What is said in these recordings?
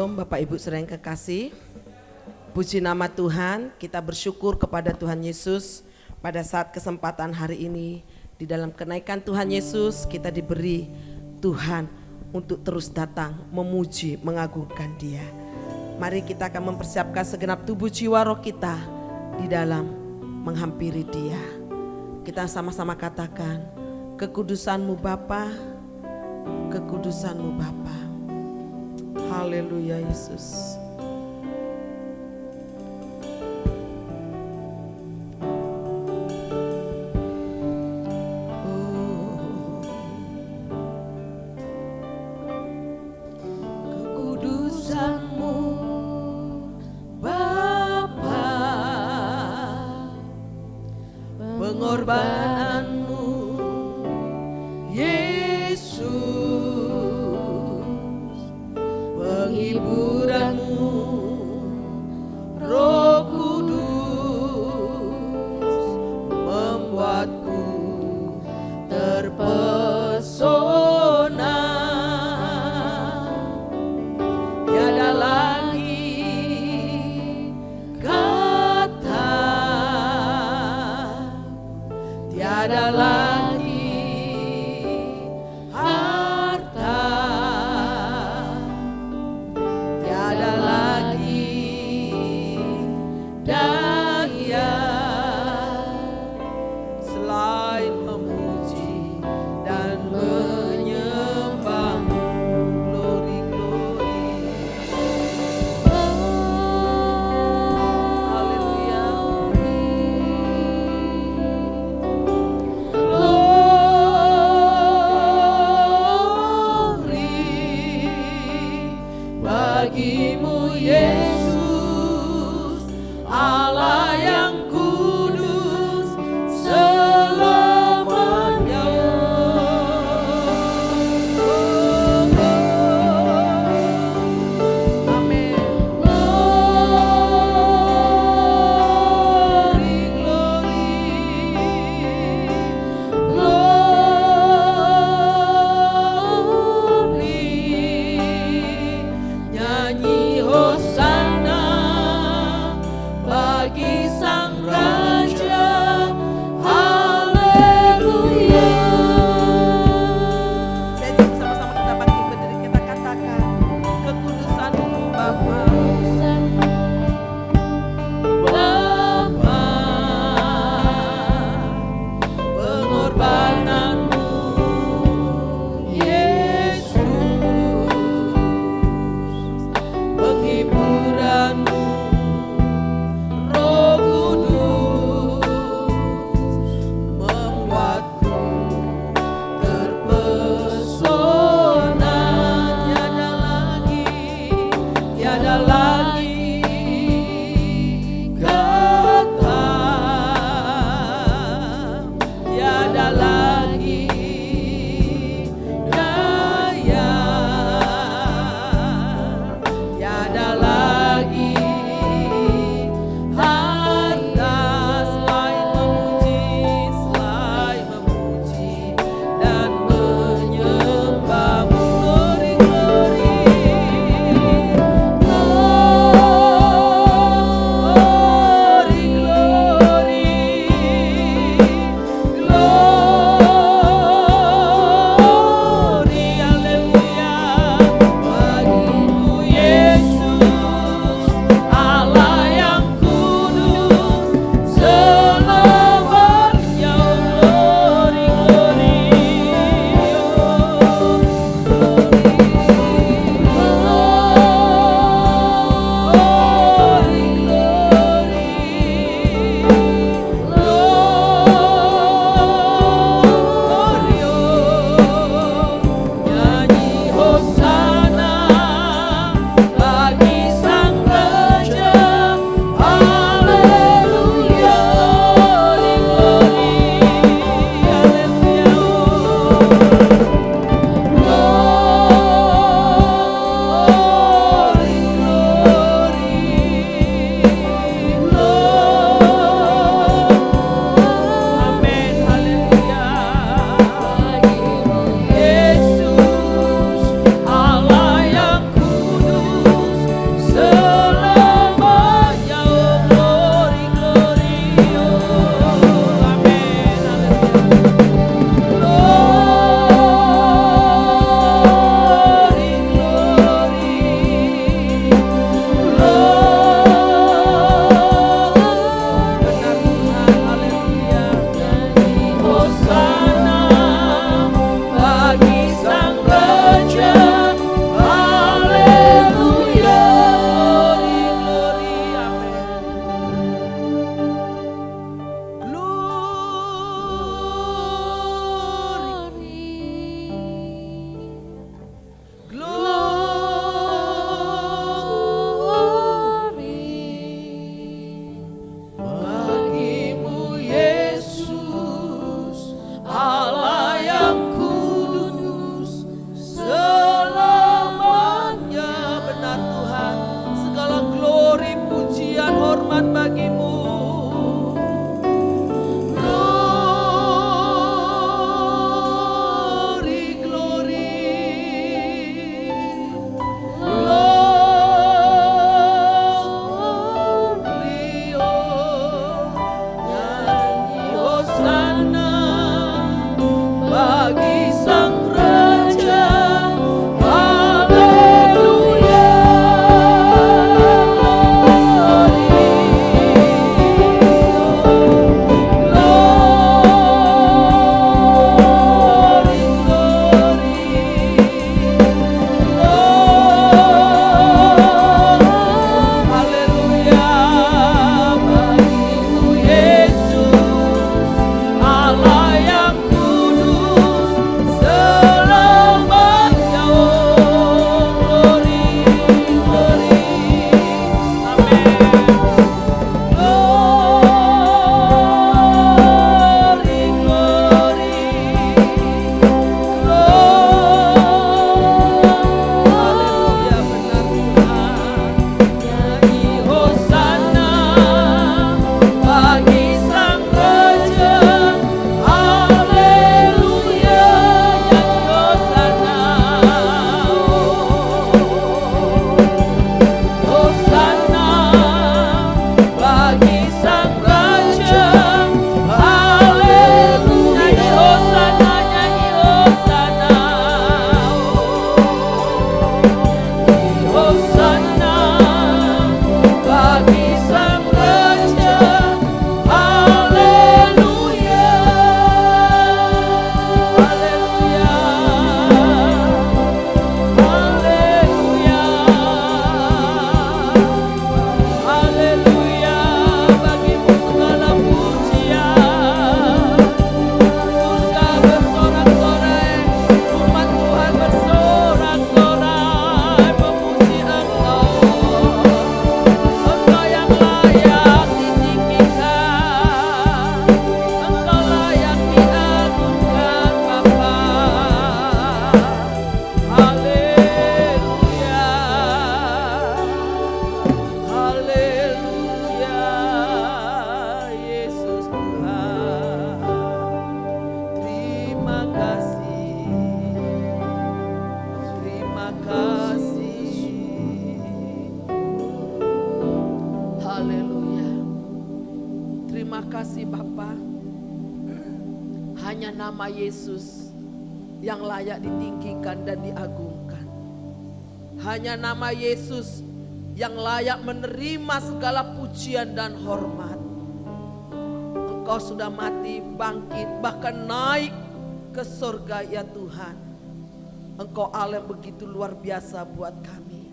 Shalom Bapak Ibu saudara yang kekasih. Puji nama Tuhan, kita bersyukur kepada Tuhan Yesus pada saat kesempatan hari ini. Di dalam kenaikan Tuhan Yesus kita diberi Tuhan untuk terus datang memuji, mengagungkan Dia. Mari kita akan mempersiapkan segenap tubuh jiwa roh kita di dalam menghampiri Dia. Kita sama-sama katakan, kekudusan-Mu Bapa, kekudusan-Mu Bapa. Haleluya Yesus. Kekudusan-Mu Bapa, pengorbanan-Mu Yesus, penghiburan-Mu Roh Kudus, membuatku terpesona. Tiada lagi kata, tiada lagi harta, tiada lagi daya selain memuji dan menyembah. Glory, glory. Haleluya. Glory, Terima kasih Bapa. Hanya nama Yesus yang layak ditinggikan dan diagungkan. Hanya nama Yesus yang layak menerima segala pujian dan hormat. Engkau sudah mati, bangkit, bahkan naik ke surga ya Tuhan. Engkau Allah yang begitu luar biasa buat kami.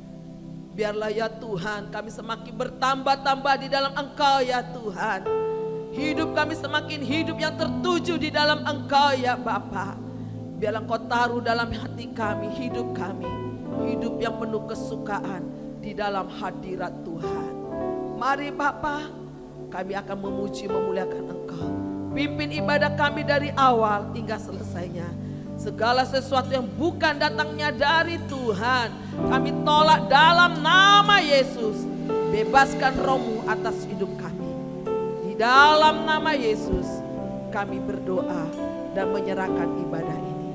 Biarlah ya Tuhan kami semakin bertambah-tambah di dalam Engkau ya Tuhan. Hidup kami semakin hidup yang tertuju di dalam Engkau ya Bapa. Biarlah Engkau taruh dalam hati kami, hidup yang penuh kesukaan di dalam hadirat Tuhan. Mari Bapa, kami akan memuji memuliakan Engkau. Pimpin ibadah kami dari awal hingga selesainya. Segala sesuatu yang bukan datangnya dari Tuhan, kami tolak dalam nama Yesus. Bebaskan Roh-Mu atas hidup kami. Di dalam nama Yesus kami berdoa dan menyerahkan ibadah ini.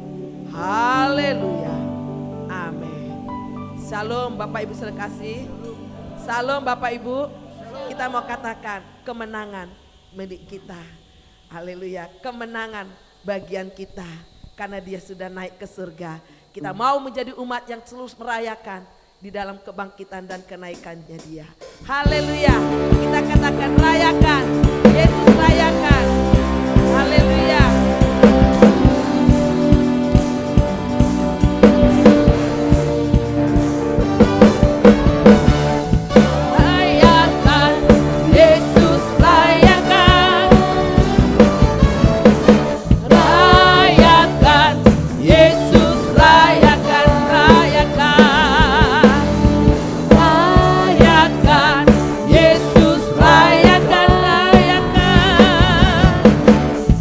Haleluya. Amin. Shalom Bapak Ibu sekasih. Shalom Bapak Ibu. Kita mau katakan kemenangan milik kita. Haleluya. Kemenangan bagian kita. Karena dia sudah naik ke surga. Kita mau menjadi umat yang terus merayakan di dalam kebangkitan dan kenaikannya dia. Haleluya. Kita katakan rayakan. Yesus rayakan. Haleluya. Rayakan. Yesus rayakan. Rayakan. Yesus rayakan. Rayakan. Rayakan. Yesus rayakan. Rayakan.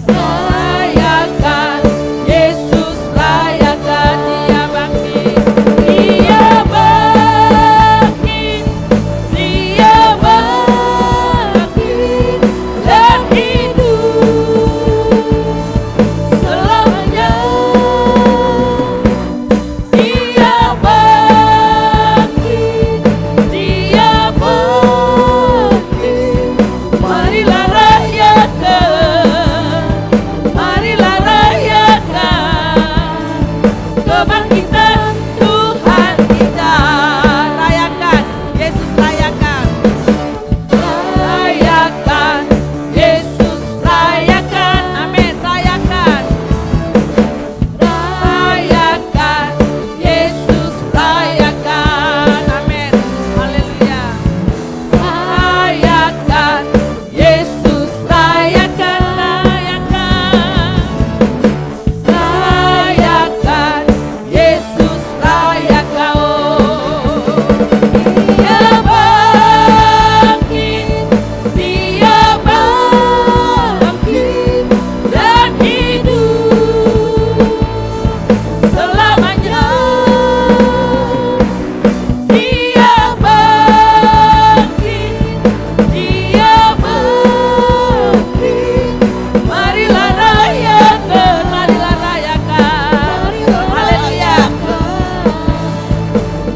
Rayakan. Yesus rayakan. Dia bangkit. Dia bangkit. Dia bangkit dan hidup selamanya. Dia bangkit. Dia bangkit. Marilah rayakan. Marilah rayakan kebangkitan Tuhan kita. Rayakan. Yesus rayakan. Rayakan. Yesus rayakan. Amin. Rayakan. Rayakan. Yesus rayakan. Amin. Haleluya. Rayakan. Yesus rayakan. Rayakan. Rayakan. Yesus rayakan. Dia bangkit. Dia bangkit dan hidup selamanya. Dia bangkit. Dia bangkit. Marilah rayakan. Marilah rayakan. Haleluya.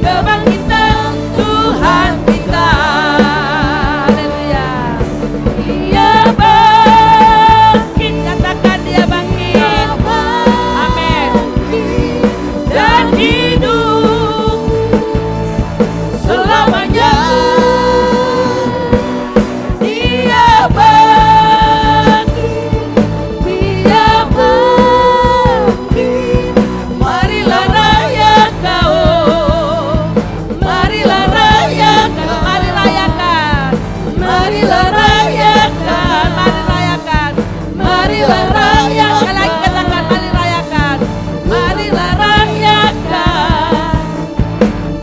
Kebangkitan Tuhan kita. Haleluya. Dia bangkit. Katakan dia bangkit. Amin. Dan hidup selamanya. Dia bangkit. Dia bangkit. Marilah rayakan. Marilah rayakan. Mari rayakan. Marilah rayakan. Mari rayakan. Marilah rayakan. Sekali lagi katakan mari rayakan. Marilah rayakan.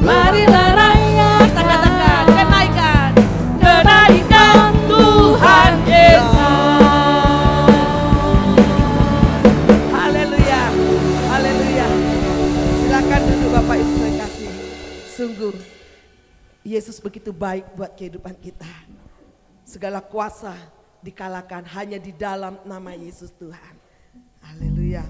Marilah rayakan. Katakan kenaikan. Kenaikan Tuhan Yesus. Haleluya. Haleluya. Silakan duduk Bapak Ibu saya kasih. Sungguh Yesus begitu baik buat kehidupan kita. Segala kuasa dikalahkan hanya di dalam nama Yesus Tuhan. Haleluya.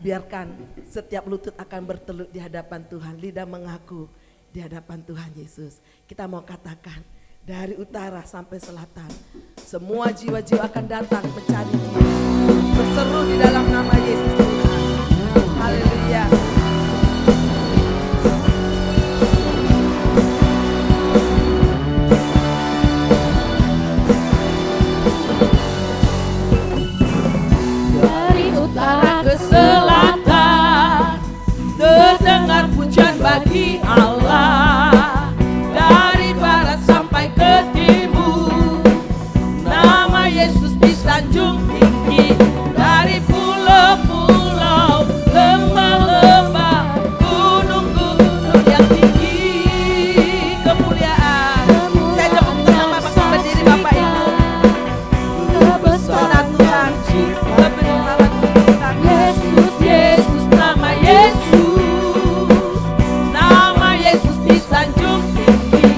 biarkan setiap lutut akan bertelut di hadapan Tuhan, lidah mengaku di hadapan Tuhan Yesus. Kita mau katakan dari utara sampai selatan, semua jiwa-jiwa akan datang mencari Dia, berseru di dalam nama Yesus Tuhan. Haleluya. Dari utara ke selatan, terdengar pujian bagi Allah. Dari barat sampai ke timur, nama Yesus disanjung tinggi. Dari pulau-pulau, lembah-lembah, gunung-gunung yang tinggi, kemuliaan. Saya coba bersama berdiri Bapak Ibu. Kebesaran Tuhan, kebenaran Tuhan, Yesus, Yesus, nama Yesus, nama Yesus disanjung tinggi.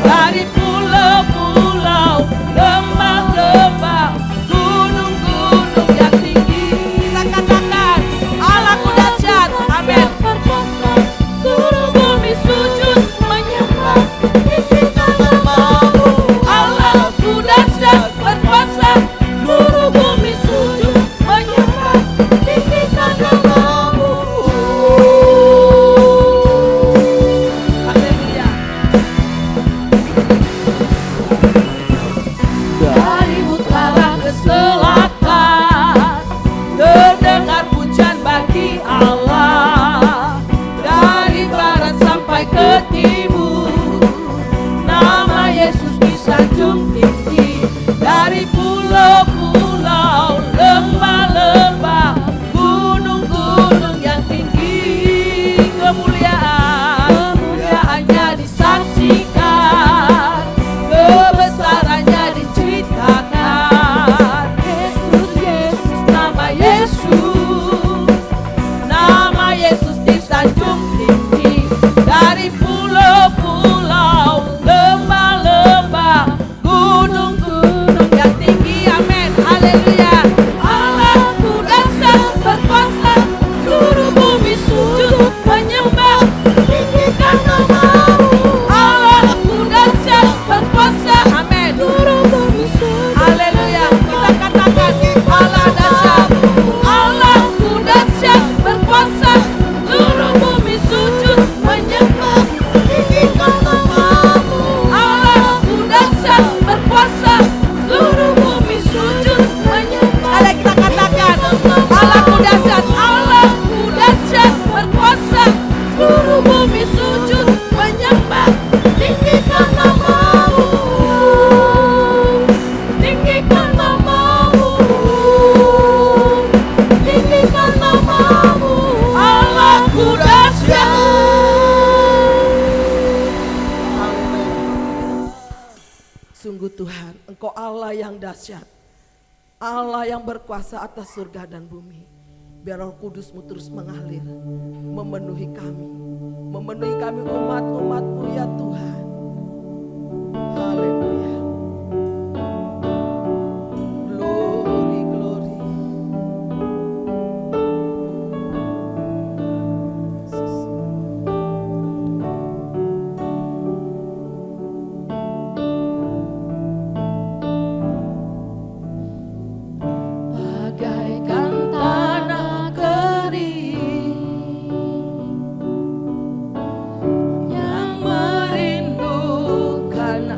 Dari pulau-pulau, lembah-lembah, gunung-gunung yang tinggi. Kita katakan, Allahku dahsyat, amin. Seluruh bumi sujud menyembah, tinggikan namamu. Allahku dahsyat, berkuasa, seluruh bumi sujud menyembah, tinggikan namamu. Haleluya. Dari utara ke selatan, terdengar pujian bagi Allah. Dari barat sampai ke timur, nama Yesus disanjung tinggi. Dari pulau-pulau, lembah-lembah, gunung-gunung yang tinggi, kemuliaannya disaksikan, kebesarannya diceritakan. Yesus, Yesus, nama Yesus, nama Yesus disanjung tinggi. Dari pulau-pulau, lembah-lembah, gunung-gunung yang tinggi, amin, haleluya. Allahku dahsyat, berkuasa, seluruh bumi sujud menyembah, tinggikan namamu. Allahku dahsyat, berkuasa, amin, seluruh bumi sujud, haleluya. Kita katakan, Allah dahsyat, Allahku dahsyat, berkuasa, seluruh bumi sujud menyembah, tinggikan namamu. Allahku dahsyat, berkuasa, seluruh bumi sujud menyembah. Mari kita katakan, Allahku dahsyat, Allahku dahsyat, berkuasa, seluruh bumi sujud menyembah, tinggikan namamu. Tinggikan namamu. Tinggikan namamu. Allahku dahsyat. Sungguh Tuhan, Engkau Allah yang dahsyat, Allah yang berkuasa atas surga dan bumi. Biar Roh Kudus-Mu terus mengalir, memenuhi kami umat-umat-Mu ya Tuhan. Haleluya. Glory, glory. Bagaikan tanah kering yang merindukan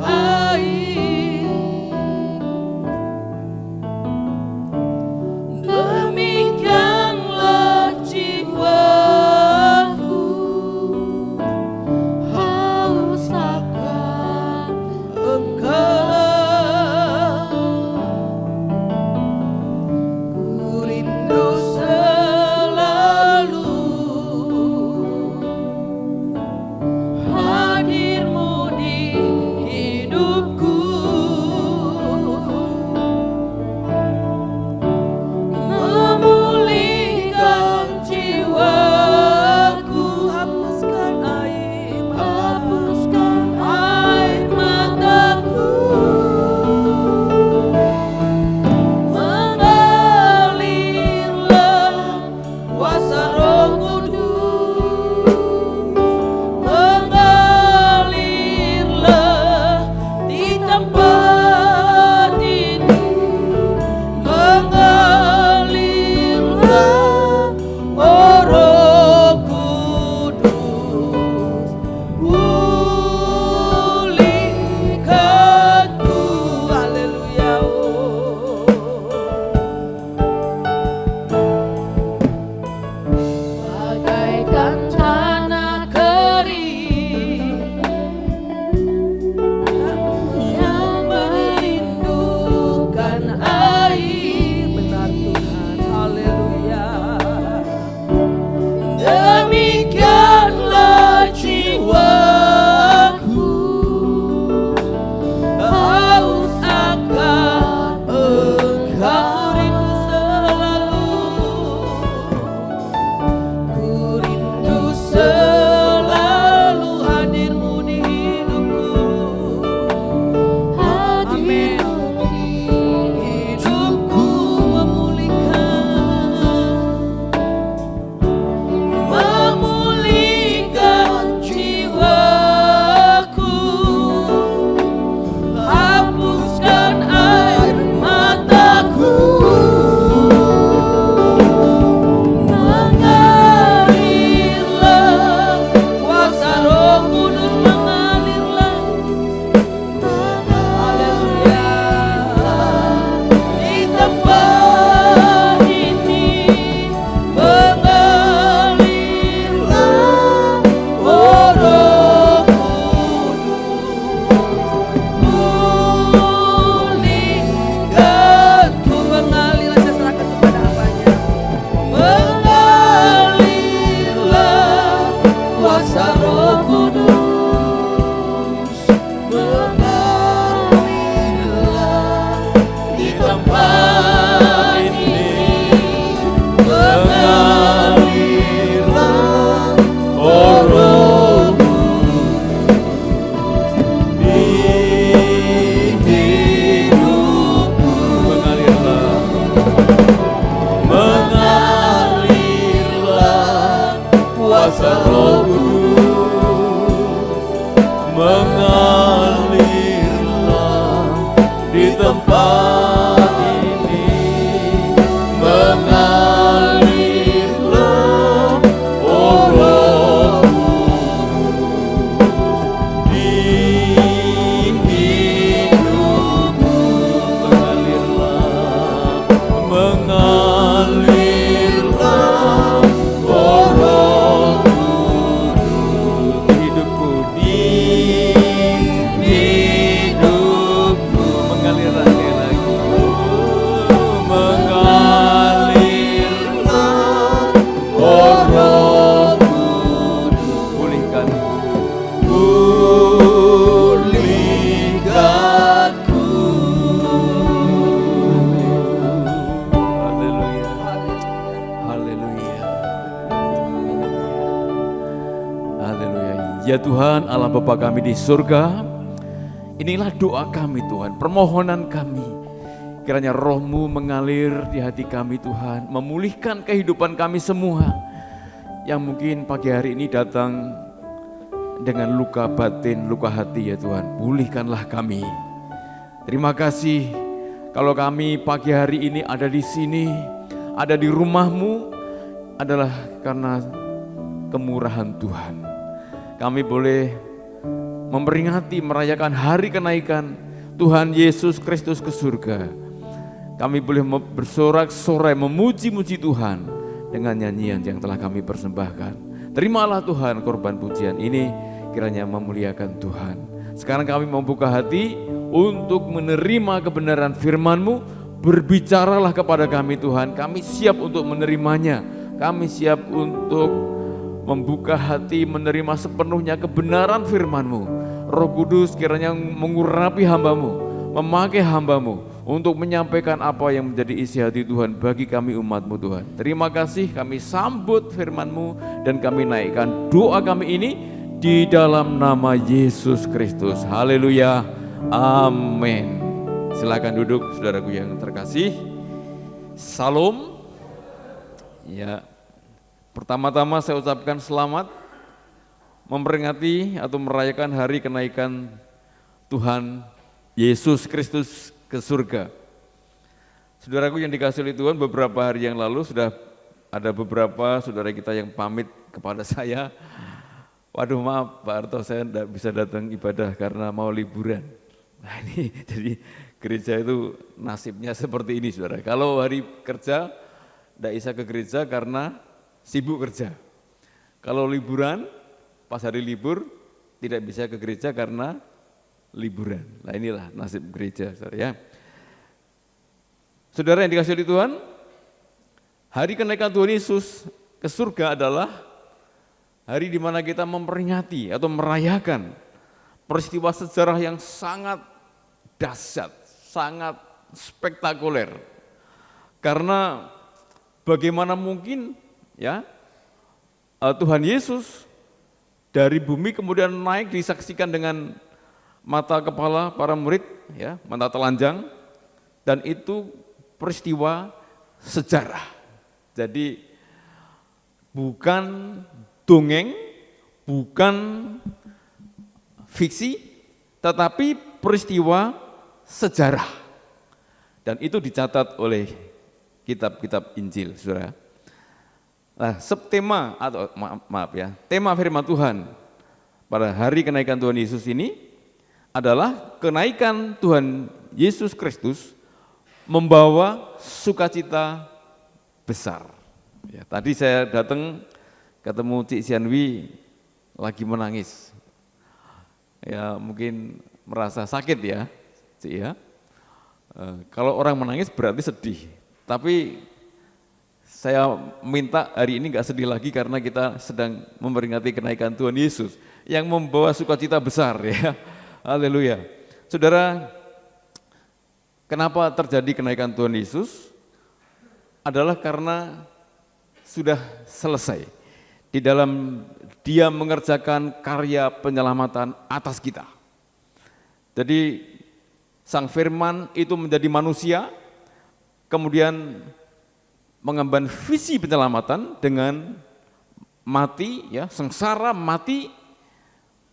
ini mengalirlah, oh Roh Kudus di hidupku. Mengalirlah, oh Roh Kudus di hidupku, di hidupku. Mengalirlah sekali lagi. Mengalirlah, oh Roh Kudus. Pulihkan, pulihkanku. Haleluya, haleluya, haleluya. Ya Tuhan, Allah Bapa kami di surga, inilah doa kami Tuhan, permohonan kami. Kiranya Roh-Mu mengalir di hati kami Tuhan, memulihkan kehidupan kami semua yang mungkin pagi hari ini datang dengan luka batin, luka hati ya Tuhan. Pulihkanlah kami. Terima kasih kalau kami pagi hari ini ada di sini, ada di rumah-Mu adalah karena kemurahan Tuhan. Kami boleh memperingati, merayakan hari kenaikan Tuhan Yesus Kristus ke surga. Kami boleh bersorak-sorai, memuji-muji Tuhan dengan nyanyian yang telah kami persembahkan. Terimalah Tuhan korban pujian ini, kiranya memuliakan Tuhan. Sekarang kami membuka hati untuk menerima kebenaran firman-Mu. Berbicaralah kepada kami Tuhan, kami siap untuk menerimanya. Kami siap untuk membuka hati, menerima sepenuhnya kebenaran firman-Mu. Roh Kudus kiranya mengurapi hamba-Mu, memakai hamba-Mu untuk menyampaikan apa yang menjadi isi hati Tuhan bagi kami umat-Mu Tuhan. Terima kasih, kami sambut firman-Mu dan kami naikkan doa kami ini di dalam nama Yesus Kristus. Haleluya, amin. Silakan duduk saudaraku yang terkasih. Salam. Ya, pertama-tama saya ucapkan selamat memperingati atau merayakan hari kenaikan Tuhan Yesus Kristus ke surga. Saudaraku yang dikasihi oleh Tuhan, beberapa hari yang lalu sudah ada beberapa saudara kita yang pamit kepada saya. Waduh, maaf Pak Arto, saya tidak bisa datang ibadah karena mau liburan. Nah ini jadi gereja itu nasibnya seperti ini saudara. Kalau hari kerja tidak bisa ke gereja karena sibuk kerja. Kalau liburan, pas hari libur tidak bisa ke gereja karena liburan. Nah inilah nasib gereja saudara ya. Saudara yang dikasihi oleh Tuhan, hari kenaikan Tuhan Yesus ke surga adalah hari di mana kita memperingati atau merayakan peristiwa sejarah yang sangat dahsyat, sangat spektakuler. Karena bagaimana mungkin ya Tuhan Yesus dari bumi kemudian naik disaksikan dengan mata kepala para murid, ya, mata telanjang, dan itu peristiwa sejarah. Jadi bukan dongeng, bukan fiksi, tetapi peristiwa sejarah. Dan itu dicatat oleh kitab-kitab Injil, saudara. Nah, subtema atau maaf ya, tema firman Tuhan pada hari kenaikan Tuhan Yesus ini adalah kenaikan Tuhan Yesus Kristus membawa sukacita besar. Ya, tadi saya datang ketemu Cik Sianwi lagi menangis. Ya mungkin merasa sakit ya, Cik ya. Kalau orang menangis berarti sedih. Tapi saya minta hari ini nggak sedih lagi karena kita sedang memperingati kenaikan Tuhan Yesus yang membawa sukacita besar ya. Haleluya. Saudara, kenapa terjadi kenaikan Tuhan Yesus? Adalah karena sudah selesai. Di dalam Dia mengerjakan karya penyelamatan atas kita. Jadi Sang Firman itu menjadi manusia, kemudian mengemban visi penyelamatan dengan mati, ya, sengsara mati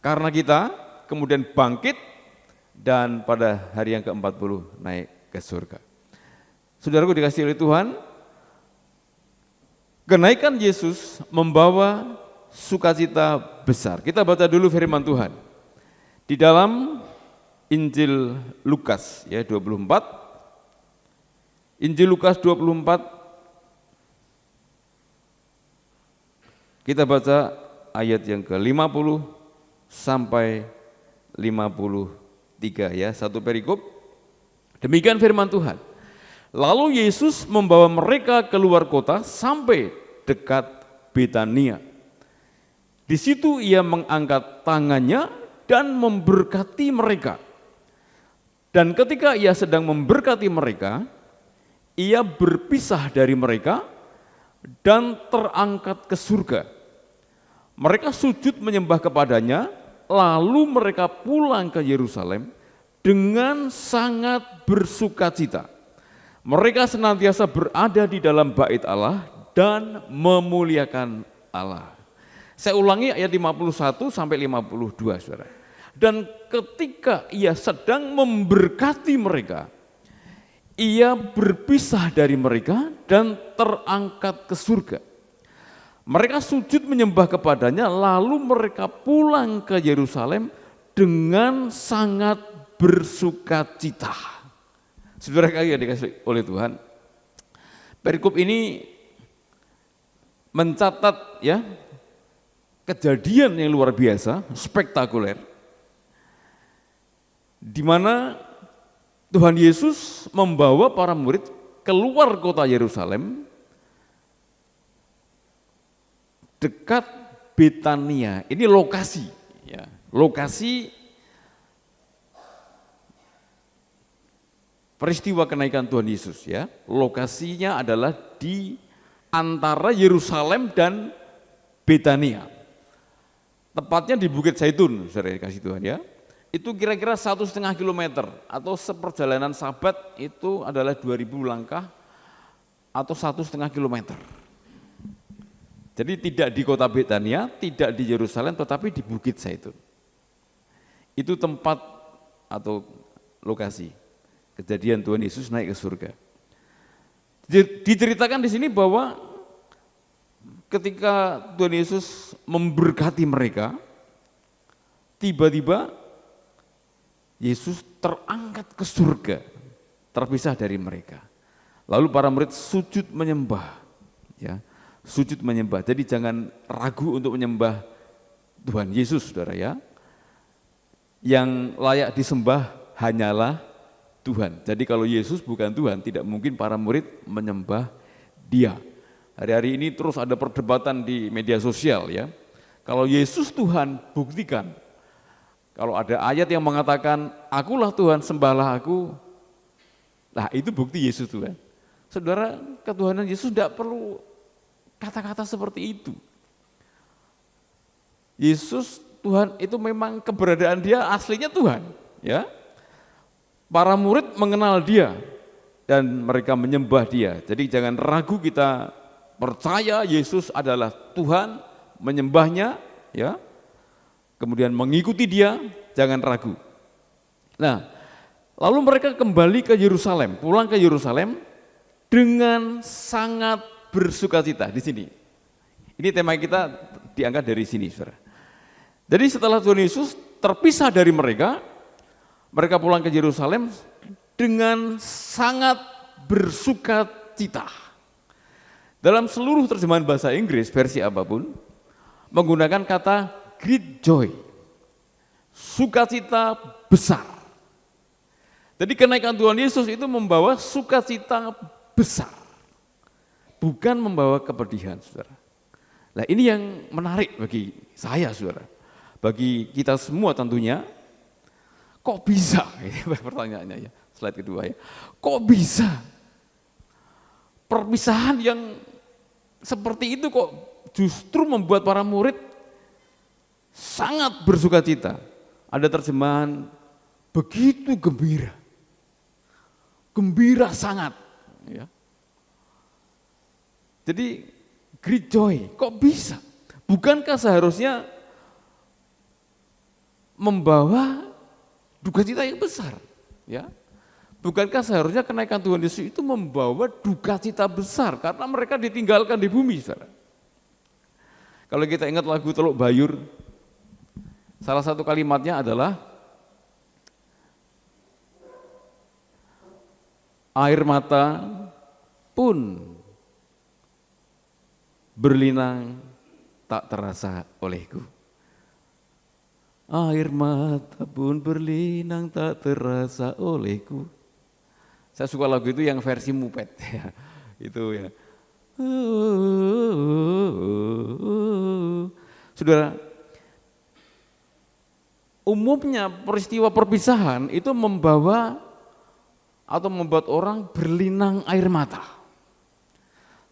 karena kita, kemudian bangkit, dan pada hari yang ke-40 naik ke surga. Saudaraku dikasihi oleh Tuhan, kenaikan Yesus membawa sukacita besar. Kita baca dulu firman Tuhan. Di dalam Injil Lukas ya 24. Injil Lukas 24. Kita baca ayat yang ke-50 sampai 53 ya, satu perikop. Demikian firman Tuhan. Lalu Yesus membawa mereka keluar kota sampai dekat Betania. Di situ ia mengangkat tangannya dan memberkati mereka. Dan ketika ia sedang memberkati mereka, ia berpisah dari mereka dan terangkat ke surga. Mereka sujud menyembah kepadanya, lalu mereka pulang ke Yerusalem dengan sangat bersukacita. Mereka senantiasa berada di dalam bait Allah dan memuliakan Allah. Saya ulangi ayat 51 sampai 52, Saudara. Dan ketika ia sedang memberkati mereka, ia berpisah dari mereka dan terangkat ke surga. Mereka sujud menyembah kepadanya, lalu mereka pulang ke Yerusalem dengan sangat bersukacita. Saudara kalian dikasih oleh Tuhan, perikop ini mencatat ya kejadian yang luar biasa, spektakuler, di mana Tuhan Yesus membawa para murid keluar kota Yerusalem dekat Betania. Ini lokasi, ya, lokasi peristiwa kenaikan Tuhan Yesus. Ya, lokasinya adalah di antara Yerusalem dan Betania. Tepatnya di Bukit Zaitun, saudara kasih Tuhan ya. Itu kira-kira 1,5 kilometer atau seperjalanan sahabat itu adalah 2.000 langkah atau 1,5 kilometer. Jadi tidak di kota Betania, tidak di Yerusalem, tetapi di Bukit Zaitun. Itu tempat atau lokasi kejadian Tuhan Yesus naik ke surga. Diceritakan di sini bahwa ketika Tuhan Yesus memberkati mereka, tiba-tiba Yesus terangkat ke surga, terpisah dari mereka. Lalu para murid sujud menyembah, ya. Sujud menyembah. Jadi jangan ragu untuk menyembah Tuhan Yesus, saudara ya. Yang layak disembah hanyalah Tuhan. Jadi kalau Yesus bukan Tuhan, tidak mungkin para murid menyembah Dia. Hari-hari ini terus ada perdebatan di media sosial ya. Kalau Yesus Tuhan, buktikan. Kalau ada ayat yang mengatakan, akulah Tuhan, sembahlah aku. Nah itu bukti Yesus Tuhan. Saudara, ketuhanan Yesus tidak perlu kata-kata seperti itu. Yesus Tuhan itu memang keberadaan Dia aslinya Tuhan, ya. Para murid mengenal Dia dan mereka menyembah Dia. Jadi jangan ragu, kita percaya Yesus adalah Tuhan, menyembahnya, ya. Kemudian mengikuti Dia, jangan ragu. Nah, lalu mereka kembali ke Yerusalem, pulang ke Yerusalem dengan sangat bersukacita di sini. Ini tema kita diangkat dari sini, saudara. Jadi setelah Tuhan Yesus terpisah dari mereka, mereka pulang ke Yerusalem dengan sangat bersukacita. Dalam seluruh terjemahan bahasa Inggris, versi apapun, menggunakan kata great joy, sukacita besar. Jadi kenaikan Tuhan Yesus itu membawa sukacita besar, bukan membawa kepedihan, saudara. Nah ini yang menarik bagi saya, saudara. Bagi kita semua tentunya, kok bisa? Ini pertanyaannya ya, slide kedua ya. Kok bisa? Perpisahan yang seperti itu kok justru membuat para murid sangat bersukacita. Ada terjemahan begitu gembira. Gembira sangat, ya. Jadi great joy, kok bisa? Bukankah seharusnya membawa duka cita yang besar, ya? Bukankah seharusnya kenaikan Tuhan Yesus itu membawa duka cita besar karena mereka ditinggalkan di bumi, saudara. Kalau kita ingat lagu Teluk Bayur, salah satu kalimatnya adalah air mata pun berlinang tak terasa olehku. Air mata pun berlinang tak terasa olehku. Saya suka lagu itu yang versi Mupet ya. Itu ya. Saudara, umumnya peristiwa perpisahan itu membawa atau membuat orang berlinang air mata.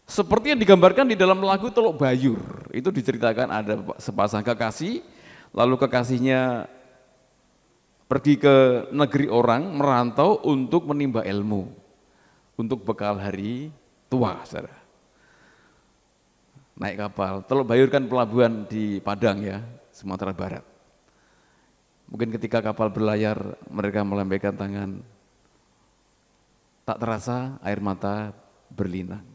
Seperti yang digambarkan di dalam lagu Teluk Bayur, itu diceritakan ada sepasang kekasih, lalu kekasihnya pergi ke negeri orang, merantau untuk menimba ilmu, untuk bekal hari tua, saudara. Naik kapal, Teluk Bayur kan pelabuhan di Padang ya, Sumatera Barat. Mungkin ketika kapal berlayar, mereka melambaikan tangan, tak terasa air mata berlinang.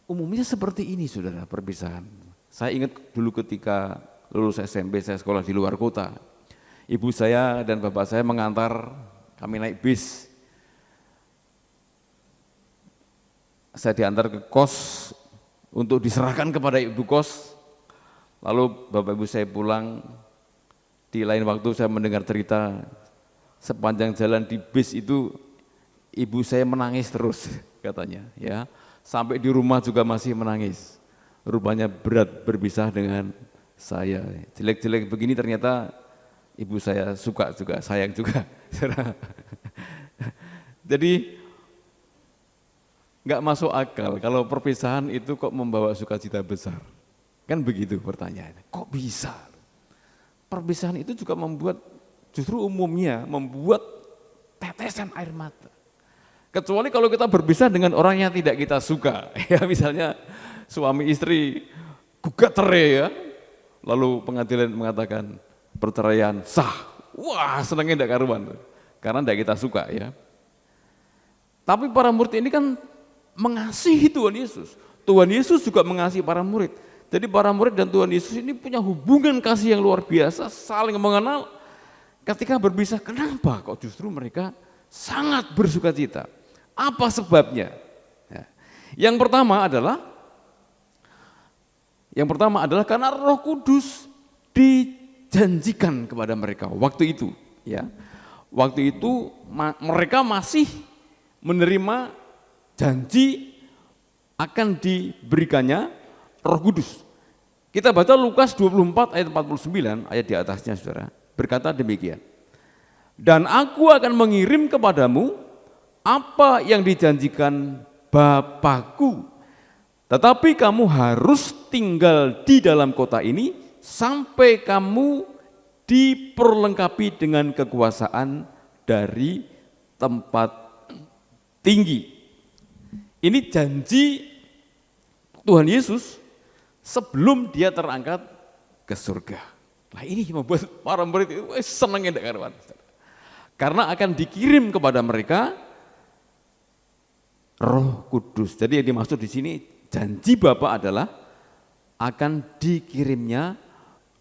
Umumnya seperti ini, saudara, perpisahan. Saya ingat dulu ketika lulus SMP, saya sekolah di luar kota. Ibu saya dan bapak saya mengantar kami naik bis. Saya diantar ke kos untuk diserahkan kepada ibu kos. Lalu bapak ibu saya pulang. Di lain waktu saya mendengar cerita sepanjang jalan di bis itu ibu saya menangis terus katanya, ya. Sampai di rumah juga masih menangis. Rupanya berat berpisah dengan saya. Jelek-jelek begini ternyata ibu saya suka juga, sayang juga. Jadi nggak masuk akal kalau perpisahan itu kok membawa sukacita besar. Kan begitu pertanyaannya. Kok bisa? Perpisahan itu juga membuat, justru umumnya membuat tetesan air mata. Kecuali kalau kita berpisah dengan orang yang tidak kita suka. Ya misalnya suami istri gugat cerai ya. Lalu pengadilan mengatakan perceraian sah. Wah, senangnya tidak karuan. Karena tidak kita suka ya. Tapi para murid ini kan mengasihi Tuhan Yesus. Tuhan Yesus juga mengasihi para murid. Jadi para murid dan Tuhan Yesus ini punya hubungan kasih yang luar biasa, saling mengenal. Ketika berpisah, kenapa kok justru mereka sangat bersukacita? Apa sebabnya? Ya. Yang pertama adalah karena Roh Kudus dijanjikan kepada mereka waktu itu. Ya, waktu itu mereka masih menerima janji akan diberikannya Roh Kudus. Kita baca Lukas 24 ayat 49, ayat di atasnya saudara, berkata demikian. Dan aku akan mengirim kepadamu apa yang dijanjikan Bapakku, tetapi kamu harus tinggal di dalam kota ini sampai kamu diperlengkapi dengan kekuasaan dari tempat tinggi. Ini janji Tuhan Yesus sebelum dia terangkat ke surga. Nah ini membuat para murid itu senangnya tidak karuan. Karena akan dikirim kepada mereka Roh Kudus. Jadi yang dimaksud di sini janji Bapa adalah akan dikirimnya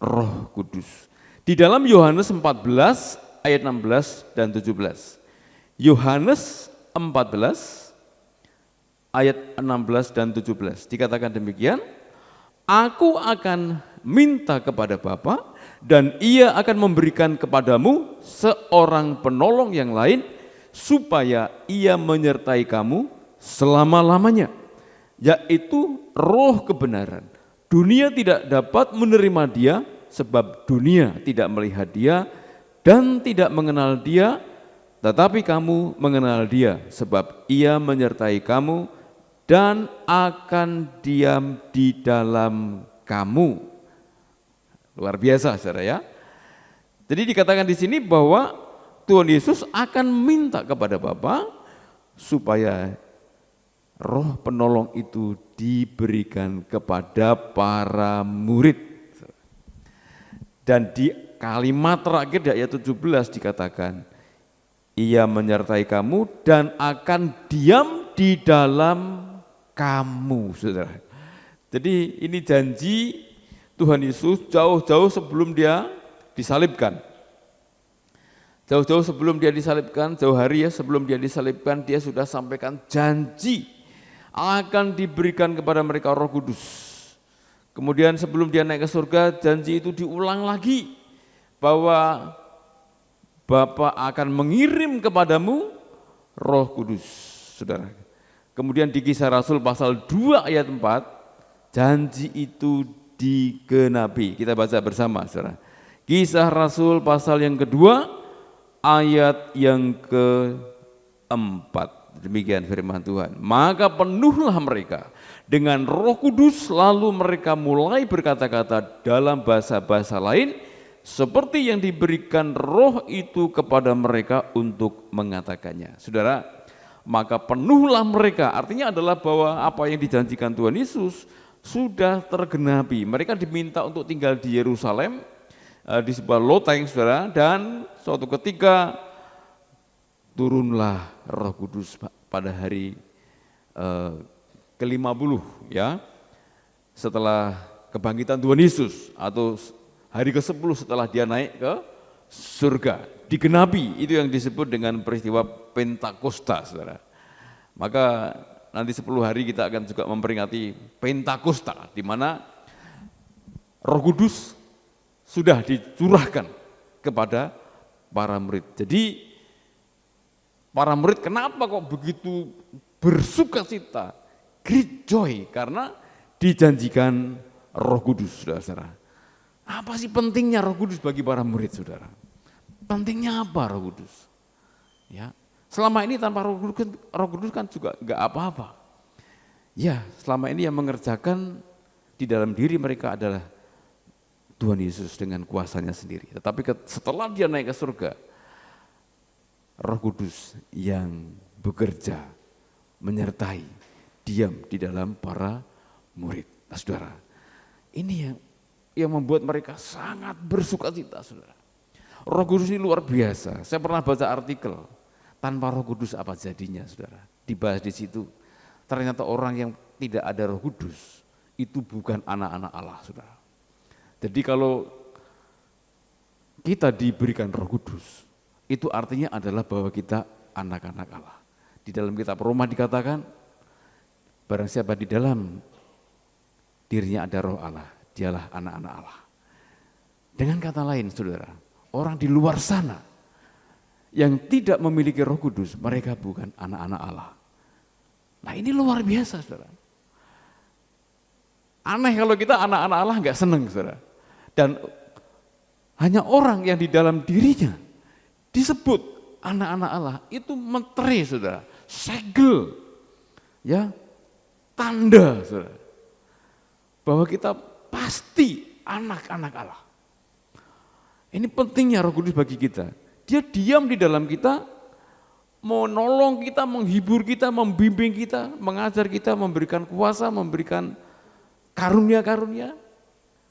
Roh Kudus. Di dalam Yohanes 14 ayat 16 dan 17. Yohanes 14 ayat 16 dan 17 dikatakan demikian, aku akan minta kepada Bapa dan ia akan memberikan kepadamu seorang penolong yang lain supaya ia menyertai kamu selama-lamanya, yaitu Roh kebenaran. Dunia tidak dapat menerima dia sebab dunia tidak melihat dia dan tidak mengenal dia, tetapi kamu mengenal dia sebab ia menyertai kamu dan akan diam di dalam kamu. Luar biasa saudara ya. Jadi dikatakan di sini bahwa Tuhan Yesus akan minta kepada Bapa supaya Roh penolong itu diberikan kepada para murid. Dan di kalimat terakhir di ayat 17 dikatakan, Ia menyertai kamu dan akan diam di dalam kamu, saudara. Jadi ini janji Tuhan Yesus jauh-jauh sebelum dia disalibkan. Jauh-jauh sebelum dia disalibkan, jauh hari ya sebelum dia disalibkan, dia sudah sampaikan janji akan diberikan kepada mereka Roh Kudus. Kemudian sebelum dia naik ke surga, janji itu diulang lagi bahwa Bapa akan mengirim kepadamu Roh Kudus, saudara. Kemudian di Kisah Rasul pasal 2 ayat 4, janji itu digenapi. Kita baca bersama, saudara. Kisah Rasul pasal yang kedua, ayat yang keempat. Demikian firman Tuhan. Maka penuhlah mereka dengan Roh Kudus, lalu mereka mulai berkata-kata dalam bahasa-bahasa lain seperti yang diberikan Roh itu kepada mereka untuk mengatakannya. Saudara, maka penuhlah mereka, artinya adalah bahwa apa yang dijanjikan Tuhan Yesus sudah tergenapi. Mereka diminta untuk tinggal di Yerusalem, di sebuah loteng, saudara, dan suatu ketika turunlah Roh Kudus pada hari ke-50 ya, setelah kebangkitan Tuhan Yesus, atau hari ke-10 setelah dia naik ke surga. Digenapi, itu yang disebut dengan peristiwa Pentakosta, saudara. Maka nanti 10 hari kita akan juga memperingati Pentakosta, di mana Roh Kudus sudah dicurahkan kepada para murid. Jadi para murid kenapa kok begitu bersukacita, great joy, karena dijanjikan Roh Kudus, saudara. Apa sih pentingnya Roh Kudus bagi para murid, saudara? Pentingnya apa Roh Kudus? Ya, selama ini tanpa Roh Kudus kan juga enggak apa-apa. Ya, selama ini yang mengerjakan di dalam diri mereka adalah Tuhan Yesus dengan kuasanya sendiri. Tetapi setelah dia naik ke surga, Roh Kudus yang bekerja, menyertai, diam di dalam para murid. Nah, saudara, ini yang membuat mereka sangat bersukacita, saudara. Roh Kudus ini luar biasa. Saya pernah baca artikel, tanpa Roh Kudus apa jadinya, saudara. Dibahas di situ, ternyata orang yang tidak ada Roh Kudus itu bukan anak-anak Allah, saudara. Jadi kalau kita diberikan Roh Kudus, itu artinya adalah bahwa kita anak-anak Allah. Di dalam kitab Roma dikatakan, barang siapa di dalam dirinya ada Roh Allah, dialah anak-anak Allah. Dengan kata lain, saudara, orang di luar sana yang tidak memiliki Roh Kudus, mereka bukan anak-anak Allah. Nah, ini luar biasa, saudara. Aneh kalau kita anak-anak Allah enggak senang, saudara. Dan hanya orang yang di dalam dirinya disebut anak-anak Allah itu menteri, saudara, segel, ya, tanda, saudara, bahwa kita pasti anak-anak Allah. Ini pentingnya Roh Kudus bagi kita. Dia diam di dalam kita, menolong kita, menghibur kita, membimbing kita, mengajar kita, memberikan kuasa, memberikan karunia-karunia,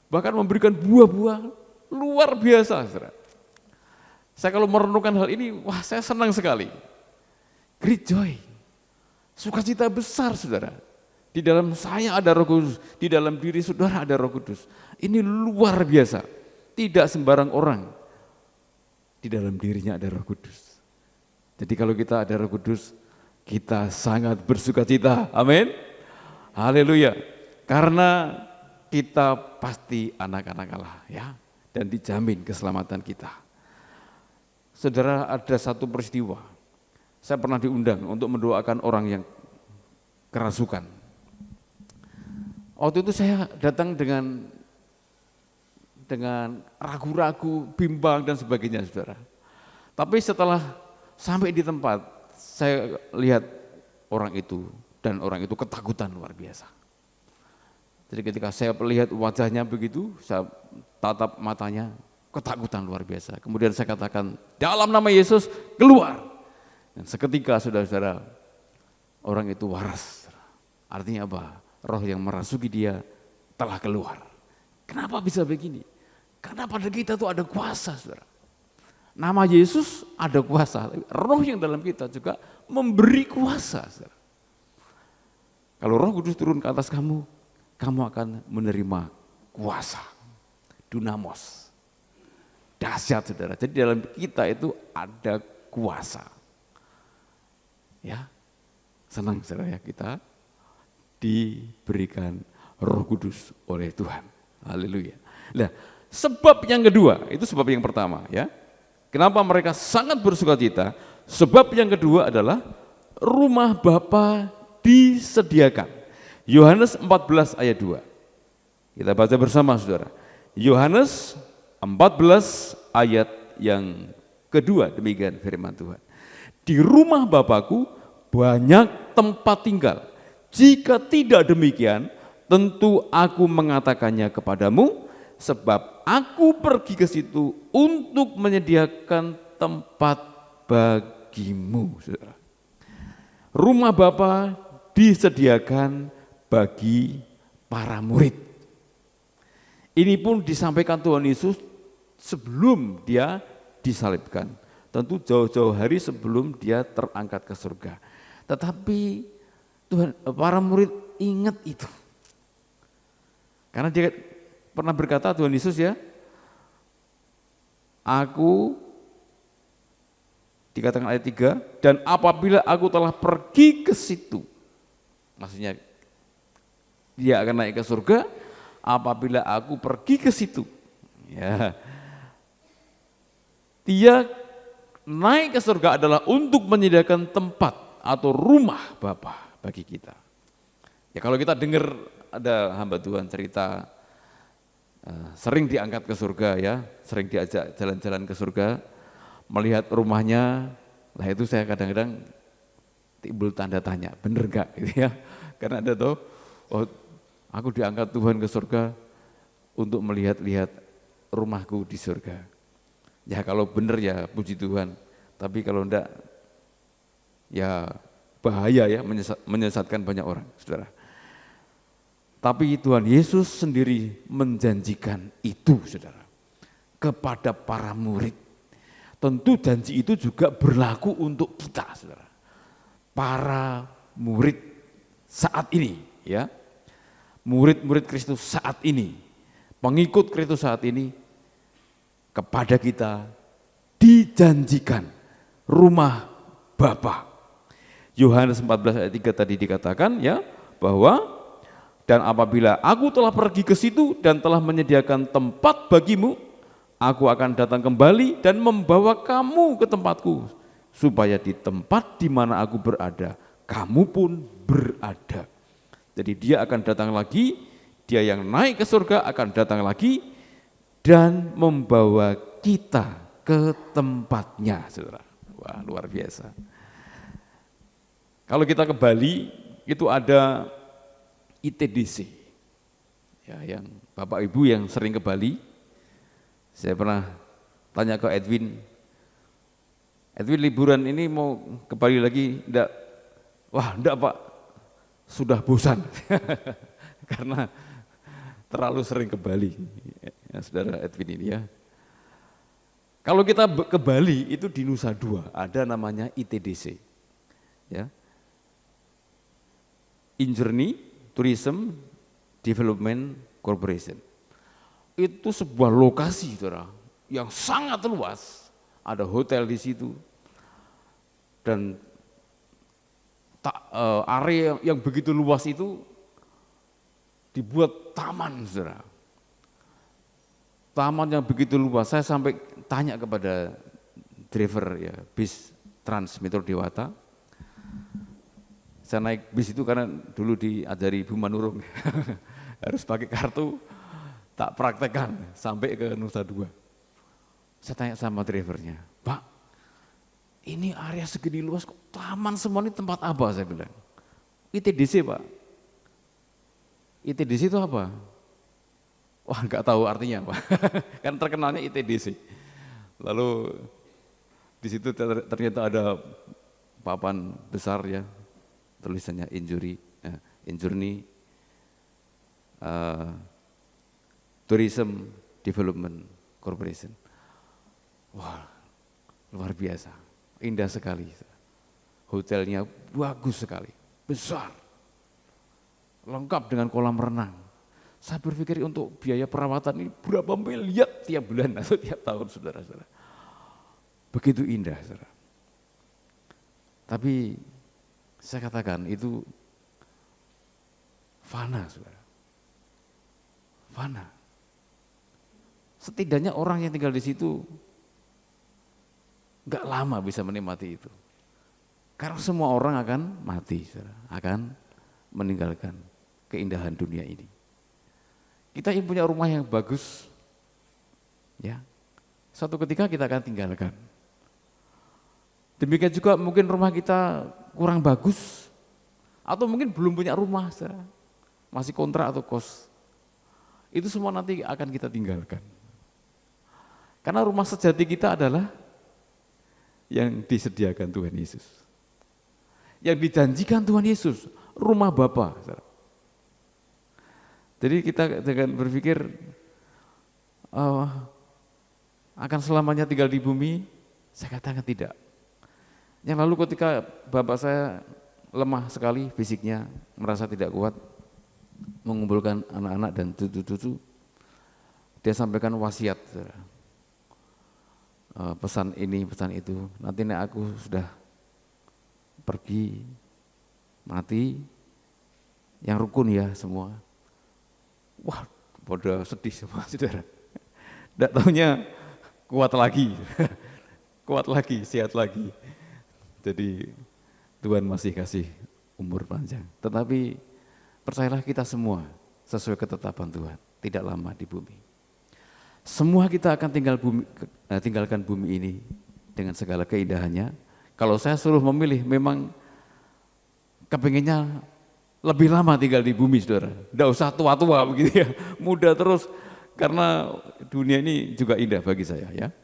bahkan memberikan buah-buah luar biasa, saudara. Saya kalau merenungkan hal ini, wah, saya senang sekali. Great joy, sukacita besar, saudara. Di dalam saya ada Roh Kudus, di dalam diri saudara ada Roh Kudus. Ini luar biasa, tidak sembarang orang di dalam dirinya ada Roh Kudus. Jadi kalau kita ada Roh Kudus, kita sangat bersukacita, amin. Haleluya, karena kita pasti anak-anak Allah, ya, dan dijamin keselamatan kita. Saudara, ada satu peristiwa, saya pernah diundang untuk mendoakan orang yang kerasukan. Waktu itu saya datang dengan ragu-ragu, bimbang dan sebagainya, saudara. Tapi setelah sampai di tempat, saya lihat orang itu, dan orang itu ketakutan luar biasa. Jadi ketika saya melihat wajahnya begitu, saya tatap matanya, ketakutan luar biasa. Kemudian saya katakan, dalam nama Yesus, keluar. Dan seketika, saudara-saudara, orang itu waras. Artinya apa? Roh yang merasuki dia telah keluar. Kenapa bisa begini? Karena pada kita itu ada kuasa, saudara. Nama Yesus ada kuasa, roh yang dalam kita juga memberi kuasa. Saudara. Kalau Roh Kudus turun ke atas kamu, kamu akan menerima kuasa, dunamos. Dahsyat saudara, jadi dalam kita itu ada kuasa. Ya, senang saudara ya, kita diberikan Roh Kudus oleh Tuhan. Haleluya. Nah, sebab yang kedua, itu sebab yang pertama ya. Kenapa mereka sangat bersukacita? Sebab yang kedua adalah rumah Bapa disediakan. Yohanes 14 ayat 2. Kita baca bersama saudara. Yohanes 14 ayat yang kedua, demikian firman Tuhan. Di rumah Bapakku banyak tempat tinggal. Jika tidak demikian, tentu aku mengatakannya kepadamu, sebab aku pergi ke situ untuk menyediakan tempat bagimu. Saudara. Rumah Bapa disediakan bagi para murid. Ini pun disampaikan Tuhan Yesus sebelum dia disalibkan. Tentu jauh-jauh hari sebelum dia terangkat ke surga. Tetapi Tuhan, para murid ingat itu. Karena dia pernah berkata Tuhan Yesus ya, aku dikatakan ayat 3, dan apabila aku telah pergi ke situ, maksudnya dia akan naik ke surga, apabila aku pergi ke situ, ya, dia naik ke surga adalah untuk menyediakan tempat atau rumah Bapa bagi kita. Ya kalau kita dengar ada hamba Tuhan cerita, sering diangkat ke surga ya, sering diajak jalan-jalan ke surga, melihat rumahnya, lah itu saya kadang-kadang timbul tanda tanya, bener enggak gitu ya, karena ada tuh, oh aku diangkat Tuhan ke surga untuk melihat-lihat rumahku di surga. Ya kalau bener ya puji Tuhan, tapi kalau enggak ya bahaya ya, menyesatkan banyak orang, saudara. Tapi Tuhan Yesus sendiri menjanjikan itu, saudara, kepada para murid. Tentu janji itu juga berlaku untuk kita, saudara. Para murid saat ini, ya, murid-murid Kristus saat ini, pengikut Kristus saat ini, kepada kita dijanjikan rumah Bapa. Yohanes 14 ayat 3 tadi dikatakan ya, bahwa dan apabila aku telah pergi ke situ dan telah menyediakan tempat bagimu, aku akan datang kembali dan membawa kamu ke tempatku, supaya di tempat di mana aku berada, kamu pun berada. Jadi dia akan datang lagi, dia yang naik ke surga akan datang lagi dan membawa kita ke tempatnya, saudara. Wah, luar biasa. Kalau kita ke Bali, itu ada ITDC, ya, yang Bapak Ibu yang sering ke Bali, saya pernah tanya ke Edwin liburan ini mau ke Bali lagi? Enggak. Wah enggak Pak, sudah bosan, karena terlalu sering ke Bali, ya, saudara Edwin ini ya. Kalau kita ke Bali itu di Nusa Dua, ada namanya ITDC, ya. Injourney Tourism Development Corporation. Itu sebuah lokasi, saudara, yang sangat luas, ada hotel di situ, dan area yang begitu luas itu dibuat taman, saudara. Taman yang begitu luas, saya sampai tanya kepada driver ya bis Trans Metro Dewata. Saya naik bis itu karena dulu diajari Bu Manurung, harus pakai kartu, tak praktekkan sampai ke Nusa Dua. Saya tanya sama drivernya, Pak, ini area segini luas kok taman semua, ini tempat apa? Saya bilang, ITDC Pak. ITDC itu apa? Wah nggak tahu artinya apa, kan terkenalnya ITDC. Lalu di situ ternyata ada papan besar ya, tulisannya Injourney Tourism Development Corporation. Wah, luar biasa, indah sekali. Hotelnya bagus sekali, besar, lengkap dengan kolam renang. Saya berpikir untuk biaya perawatan ini berapa miliar tiap bulan atau tiap tahun, saudara-saudara. Begitu indah, saudara. Tapi saya katakan itu fana, saudara. Fana. Setidaknya orang yang tinggal di situ gak lama bisa menikmati itu. Karena semua orang akan mati, saudara, akan meninggalkan keindahan dunia ini. Kita yang punya rumah yang bagus, ya, suatu ketika kita akan tinggalkan. Demikian juga mungkin rumah kita kurang bagus, atau mungkin belum punya rumah, saudara, masih kontrak atau kos. Itu semua nanti akan kita tinggalkan. Karena rumah sejati kita adalah yang disediakan Tuhan Yesus. Yang dijanjikan Tuhan Yesus, rumah Bapa. Jadi kita jangan berpikir akan selamanya tinggal di bumi, saya katakan tidak. Yang lalu ketika bapak saya lemah sekali fisiknya, merasa tidak kuat, mengumpulkan anak-anak dan cucu-cucu, dia sampaikan wasiat, pesan ini, pesan itu, nanti nek aku sudah pergi, mati, yang rukun ya semua. Wah, pada sedih semua, saudara. Tidak tahunya kuat lagi, kuat lagi, sehat lagi. Jadi Tuhan masih kasih umur panjang. Tetapi percayalah kita semua sesuai ketetapan Tuhan, tidak lama di bumi. Semua kita akan tinggalkan bumi ini dengan segala keindahannya. Kalau saya suruh memilih, memang kepinginnya lebih lama tinggal di bumi, saudara. Tidak usah tua-tua begitu ya, muda terus. Karena dunia ini juga indah bagi saya ya.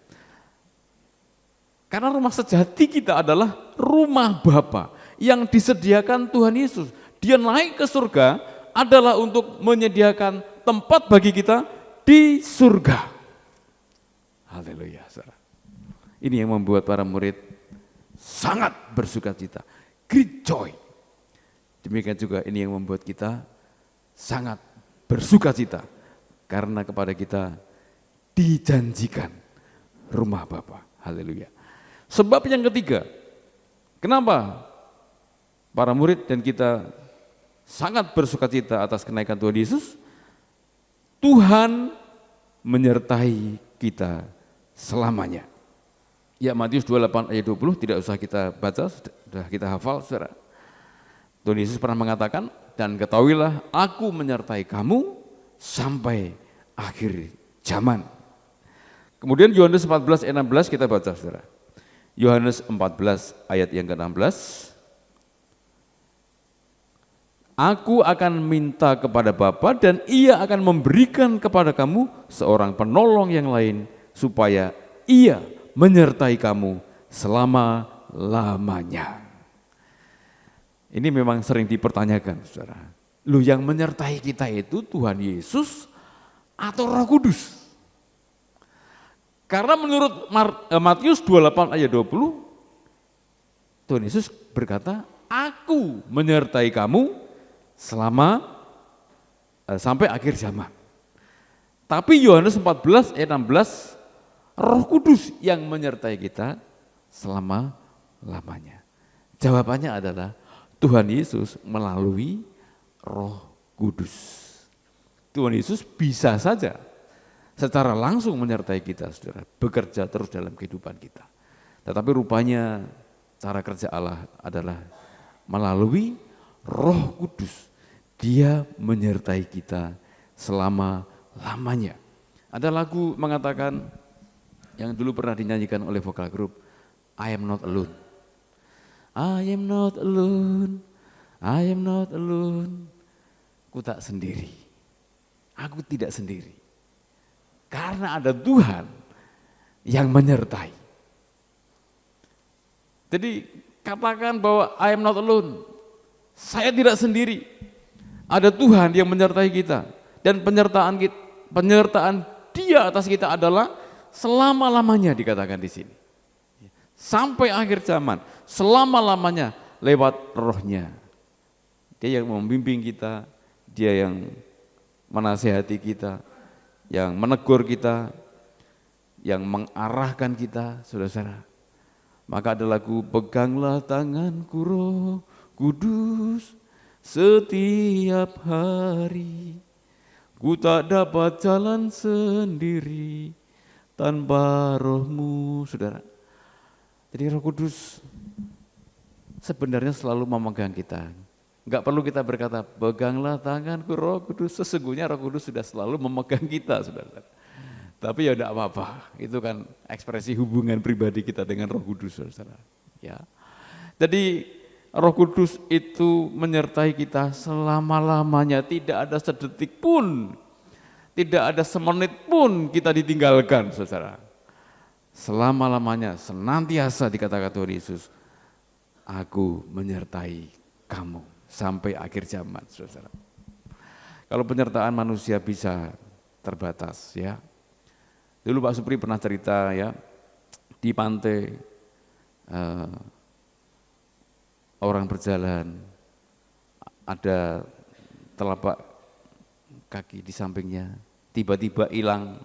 Karena rumah sejati kita adalah rumah Bapa yang disediakan Tuhan Yesus. Dia naik ke surga adalah untuk menyediakan tempat bagi kita di surga. Haleluya, saudara. Ini yang membuat para murid sangat bersuka cita, great joy. Demikian juga ini yang membuat kita sangat bersuka cita, karena kepada kita dijanjikan rumah Bapa. Haleluya. Sebab yang ketiga, kenapa para murid dan kita sangat bersuka cita atas kenaikan Tuhan Yesus? Tuhan menyertai kita selamanya. Ya, Matius 28 ayat 20 tidak usah kita baca, sudah kita hafal, saudara. Tuhan Yesus pernah mengatakan, dan ketahuilah aku menyertai kamu sampai akhir zaman. Kemudian Yohanes 14 ayat 16 kita baca, saudara. Yohanes 14 ayat yang ke-16. Aku akan minta kepada Bapa dan ia akan memberikan kepada kamu seorang penolong yang lain supaya ia menyertai kamu selama-lamanya. Ini memang sering dipertanyakan, saudara. Loh, yang menyertai kita itu Tuhan Yesus atau Roh Kudus? Karena menurut Matius 28 ayat 20, Tuhan Yesus berkata, aku menyertai kamu sampai akhir zaman. Tapi Yohanes 14 ayat 16, Roh Kudus yang menyertai kita selama-lamanya. Jawabannya adalah Tuhan Yesus melalui Roh Kudus. Tuhan Yesus bisa saja secara langsung menyertai kita, saudara, bekerja terus dalam kehidupan kita. Tetapi rupanya cara kerja Allah adalah melalui Roh Kudus. Dia menyertai kita selama-lamanya. Ada lagu mengatakan, yang dulu pernah dinyanyikan oleh vokal grup, I am not alone. I am not alone, I am not alone. Ku tak sendiri, aku tidak sendiri. Karena ada Tuhan yang menyertai. Jadi katakan bahwa I am not alone, saya tidak sendiri. Ada Tuhan yang menyertai kita, dan penyertaan Dia atas kita adalah selama-lamanya, dikatakan di sini. sampai akhir zaman, selama-lamanya lewat Roh-Nya. Dia yang membimbing kita, Dia yang menasihati kita, yang menegur kita, yang mengarahkan kita, saudara-saudara. Maka ada lagu, peganglah tanganku Roh Kudus setiap hari. Ku tak dapat jalan sendiri tanpa Roh-Mu, saudara. Jadi Roh Kudus sebenarnya selalu memegang kita. Enggak perlu kita berkata, peganglah tanganku Roh Kudus. Sesungguhnya Roh Kudus sudah selalu memegang kita, saudara. Tapi ya enggak apa-apa, itu kan ekspresi hubungan pribadi kita dengan Roh Kudus, saudara. Ya. Jadi Roh Kudus itu menyertai kita selama-lamanya, tidak ada sedetik pun, tidak ada semenit pun kita ditinggalkan, saudara. Selama-lamanya, senantiasa dikatakan Tuhan Yesus, aku menyertai kamu sampai akhir zaman, saudara. Kalau penyertaan manusia bisa terbatas, ya. Dulu Pak Supri pernah cerita, ya, di pantai orang berjalan, ada telapak kaki di sampingnya, tiba-tiba hilang,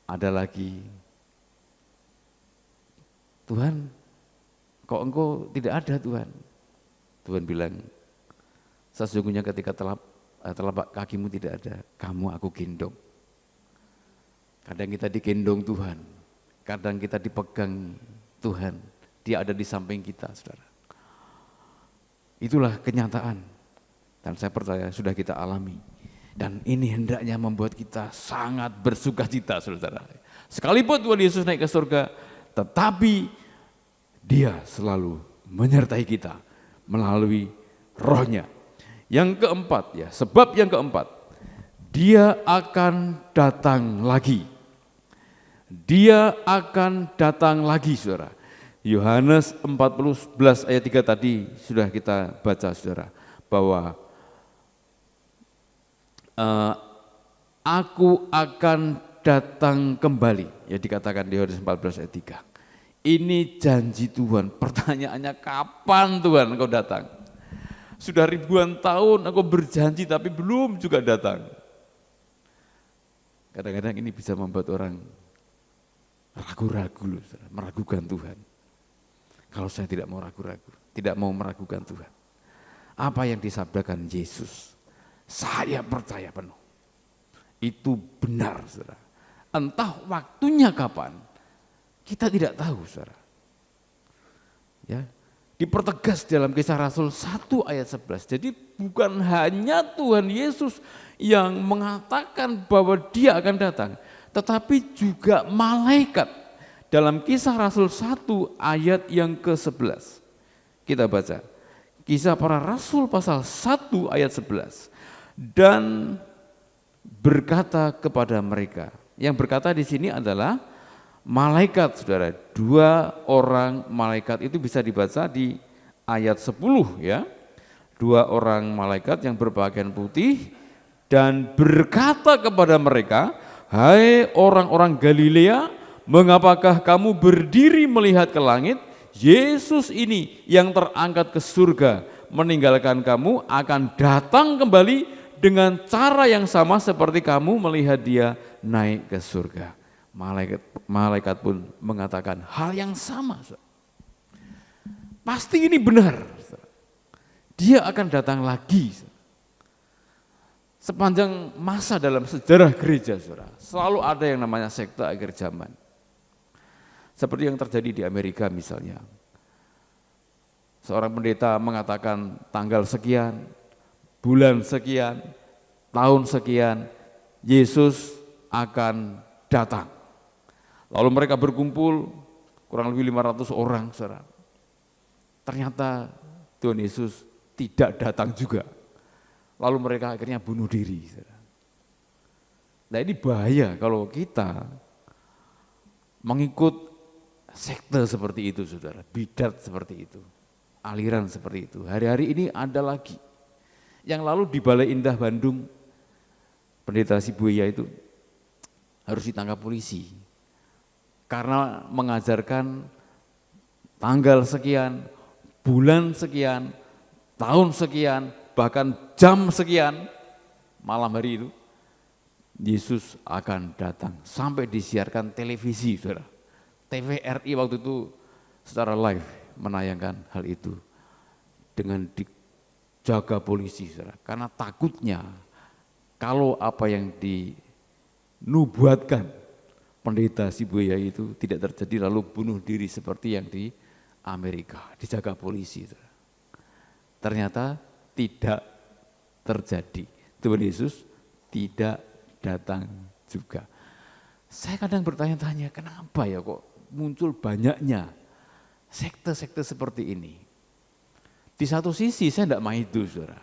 ada lagi. Tuhan, kok engkau tidak ada Tuhan? Tuhan bilang, sesungguhnya ketika telapak kakimu tidak ada, kamu aku gendong. Kadang kita digendong Tuhan, kadang kita dipegang Tuhan, Dia ada di samping kita, saudara. Itulah kenyataan, dan saya percaya sudah kita alami. Dan ini hendaknya membuat kita sangat bersukacita, saudara. Sekalipun Tuhan Yesus naik ke surga, tetapi Dia selalu menyertai kita melalui Roh-Nya. Yang keempat, ya, sebab yang keempat, Dia akan datang lagi. Dia akan datang lagi, saudara. Yohanes 14 ayat 3 tadi sudah kita baca, saudara, bahwa aku akan datang kembali, ya, dikatakan di Yohanes 14 ayat 3. Ini janji Tuhan. Pertanyaannya, kapan Tuhan engkau datang? Sudah ribuan tahun engkau berjanji tapi belum juga datang. Kadang-kadang ini bisa membuat orang ragu-ragu, meragukan Tuhan. Kalau saya tidak mau ragu-ragu, tidak mau meragukan Tuhan. Apa yang disabdakan Yesus, saya percaya penuh. Itu benar, saudara. Entah waktunya kapan, kita tidak tahu, saudara. Ya, dipertegas dalam Kisah Rasul 1 ayat 11. Jadi bukan hanya Tuhan Yesus yang mengatakan bahwa Dia akan datang, tetapi juga malaikat. Dalam Kisah Rasul 1 ayat yang ke-11. Kita baca. Kisah Para Rasul pasal 1 ayat 11. Dan berkata kepada mereka. Yang berkata di sini adalah malaikat, saudara. 2 orang malaikat itu bisa dibaca di ayat 10, ya. 2 orang malaikat yang berpakaian putih dan berkata kepada mereka, hai orang-orang Galilea, mengapakah kamu berdiri melihat ke langit? Yesus ini yang terangkat ke surga meninggalkan kamu akan datang kembali dengan cara yang sama seperti kamu melihat Dia naik ke surga. Malaikat pun mengatakan hal yang sama. Pasti ini benar. Dia akan datang lagi. Sepanjang masa dalam sejarah gereja, saudara, selalu ada yang namanya sekte akhir zaman. Seperti yang terjadi di Amerika misalnya. Seorang pendeta mengatakan tanggal sekian, bulan sekian, tahun sekian, Yesus akan datang. Lalu mereka berkumpul, kurang lebih 500 orang, saudara. Ternyata Tuhan Yesus tidak datang juga. Lalu mereka akhirnya bunuh diri, saudara. Nah, ini bahaya kalau kita mengikut sekte seperti itu, saudara, bidat seperti itu, aliran seperti itu. Hari-hari ini ada lagi. Yang lalu di Balai Indah Bandung, pendeta Sibuya itu harus ditangkap polisi. Karena mengajarkan tanggal sekian, bulan sekian, tahun sekian, bahkan jam sekian, malam hari itu, Yesus akan datang. Sampai disiarkan televisi, saudara. TVRI waktu itu secara live menayangkan hal itu. Dengan dijaga polisi, saudara. Karena takutnya kalau apa yang dinubuatkan pendeta Sibuya itu tidak terjadi lalu bunuh diri seperti yang di Amerika, dijaga polisi. Saudara. Ternyata tidak terjadi. Tuhan Yesus tidak datang juga. Saya kadang bertanya-tanya, kenapa ya kok muncul banyaknya sekte-sekte seperti ini. Di satu sisi saya tidak mau itu, saudara.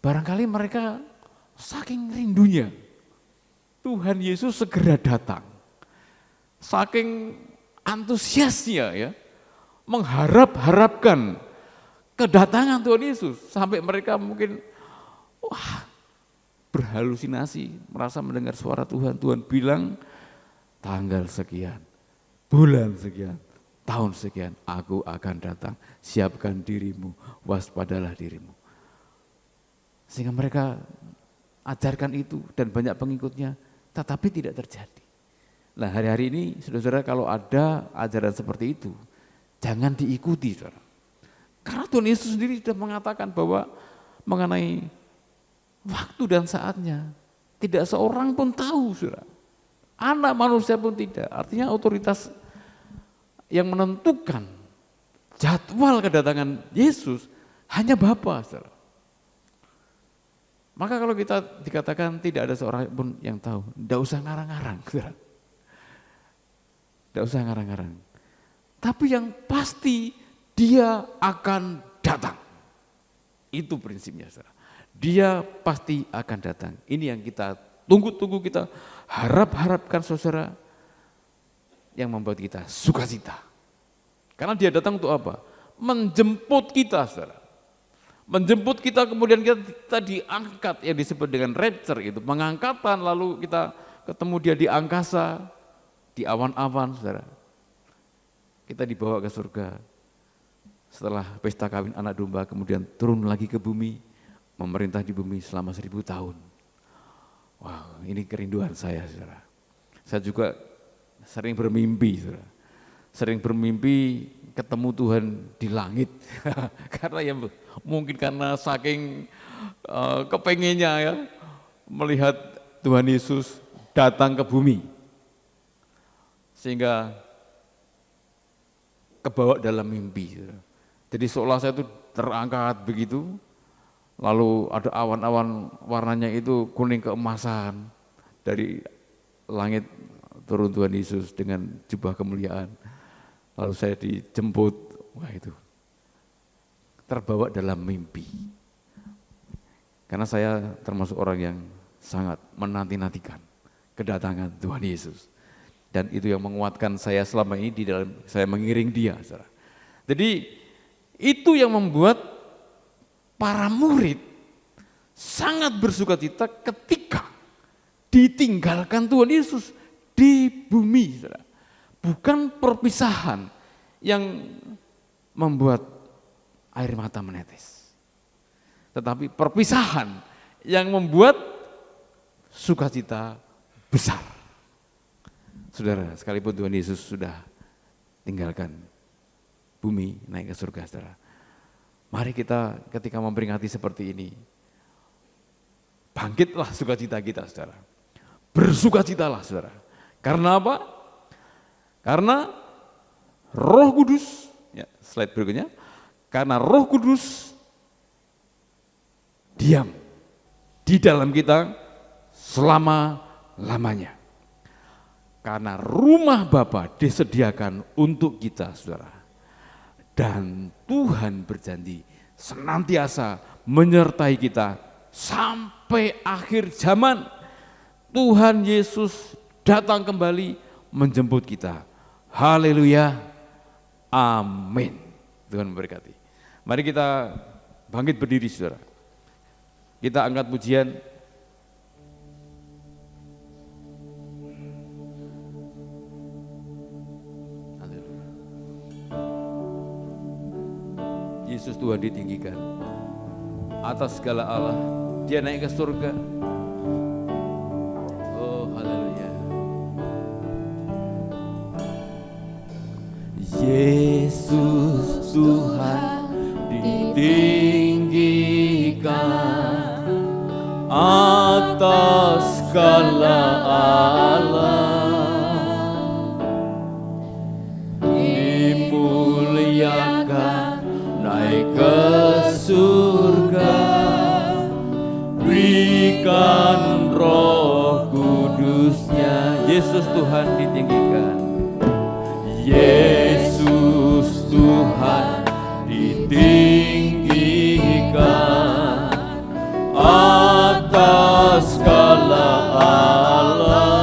Barangkali mereka saking rindunya Tuhan Yesus segera datang. Saking antusiasnya ya, mengharap-harapkan kedatangan Tuhan Yesus. Sampai mereka mungkin berhalusinasi, merasa mendengar suara Tuhan. Tuhan bilang tanggal sekian, bulan sekian, tahun sekian, aku akan datang. Siapkan dirimu, waspadalah dirimu. Sehingga mereka ajarkan itu dan banyak pengikutnya, tetapi tidak terjadi. Nah hari-hari ini saudara-saudara kalau ada ajaran seperti itu, jangan diikuti saudara. Karena Tuhan Yesus sendiri sudah mengatakan bahwa mengenai waktu dan saatnya, tidak seorang pun tahu saudara. Anak manusia pun tidak, artinya otoritas yang menentukan jadwal kedatangan Yesus hanya Bapa saudara. Maka kalau kita dikatakan tidak ada seorang pun yang tahu, tidak usah ngarang-ngarang. Tidak usah ngarang-ngarang. Tapi yang pasti dia akan datang. Itu prinsipnya. Saudara. Dia pasti akan datang. Ini yang kita tunggu-tunggu, kita harap-harapkan saudara, yang membuat kita sukacita. Karena dia datang untuk apa? Menjemput kita saudara. Menjemput kita kemudian kita diangkat yang disebut dengan rapture itu, pengangkatan lalu kita ketemu dia di angkasa, di awan-awan saudara. Kita dibawa ke surga. Setelah pesta kawin anak domba kemudian turun lagi ke bumi, memerintah di bumi selama 1000 tahun. Wow, ini kerinduan saya saudara. Saya juga sering bermimpi saudara. Sering bermimpi ketemu Tuhan di langit. Karena ya mungkin karena saking kepengennya ya melihat Tuhan Yesus datang ke bumi. Sehingga kebawa dalam mimpi. Jadi seolah saya itu terangkat begitu, lalu ada awan-awan warnanya itu kuning keemasan, dari langit turun Tuhan Yesus dengan jubah kemuliaan. Lalu saya dijemput, wah itu terbawa dalam mimpi. Karena saya termasuk orang yang sangat menanti-nantikan kedatangan Tuhan Yesus. Dan itu yang menguatkan saya selama ini di dalam saya mengiring dia. Saudara. Jadi itu yang membuat para murid sangat bersukacita ketika ditinggalkan Tuhan Yesus di bumi. Saudara. Bukan perpisahan yang membuat air mata menetes. Tetapi perpisahan yang membuat sukacita besar. Saudara, sekalipun Tuhan Yesus sudah tinggalkan bumi, naik ke surga, saudara. Mari kita ketika memperingati seperti ini, bangkitlah sukacita kita, saudara. Bersukacitalah, saudara. Karena apa? Karena Roh Kudus, ya, slide berikutnya, karena Roh Kudus diam di dalam kita selama-lamanya. Karena rumah Bapa disediakan untuk kita, saudara. Dan Tuhan berjanji senantiasa menyertai kita sampai akhir zaman. Tuhan Yesus datang kembali menjemput kita. Haleluya, amin. Tuhan memberkati. Mari kita bangkit berdiri saudara. Kita angkat pujian. Yesus Tuhan ditinggikan atas segala Allah. Dia naik ke surga. Oh, haleluya. Yesus Tuhan ditinggikan atas segala Allah, dimuliakan naik ke surga, berikan Roh Kudusnya. Yesus Tuhan ditinggikan. Yesus Tuhan ditinggikan atas segala Allah,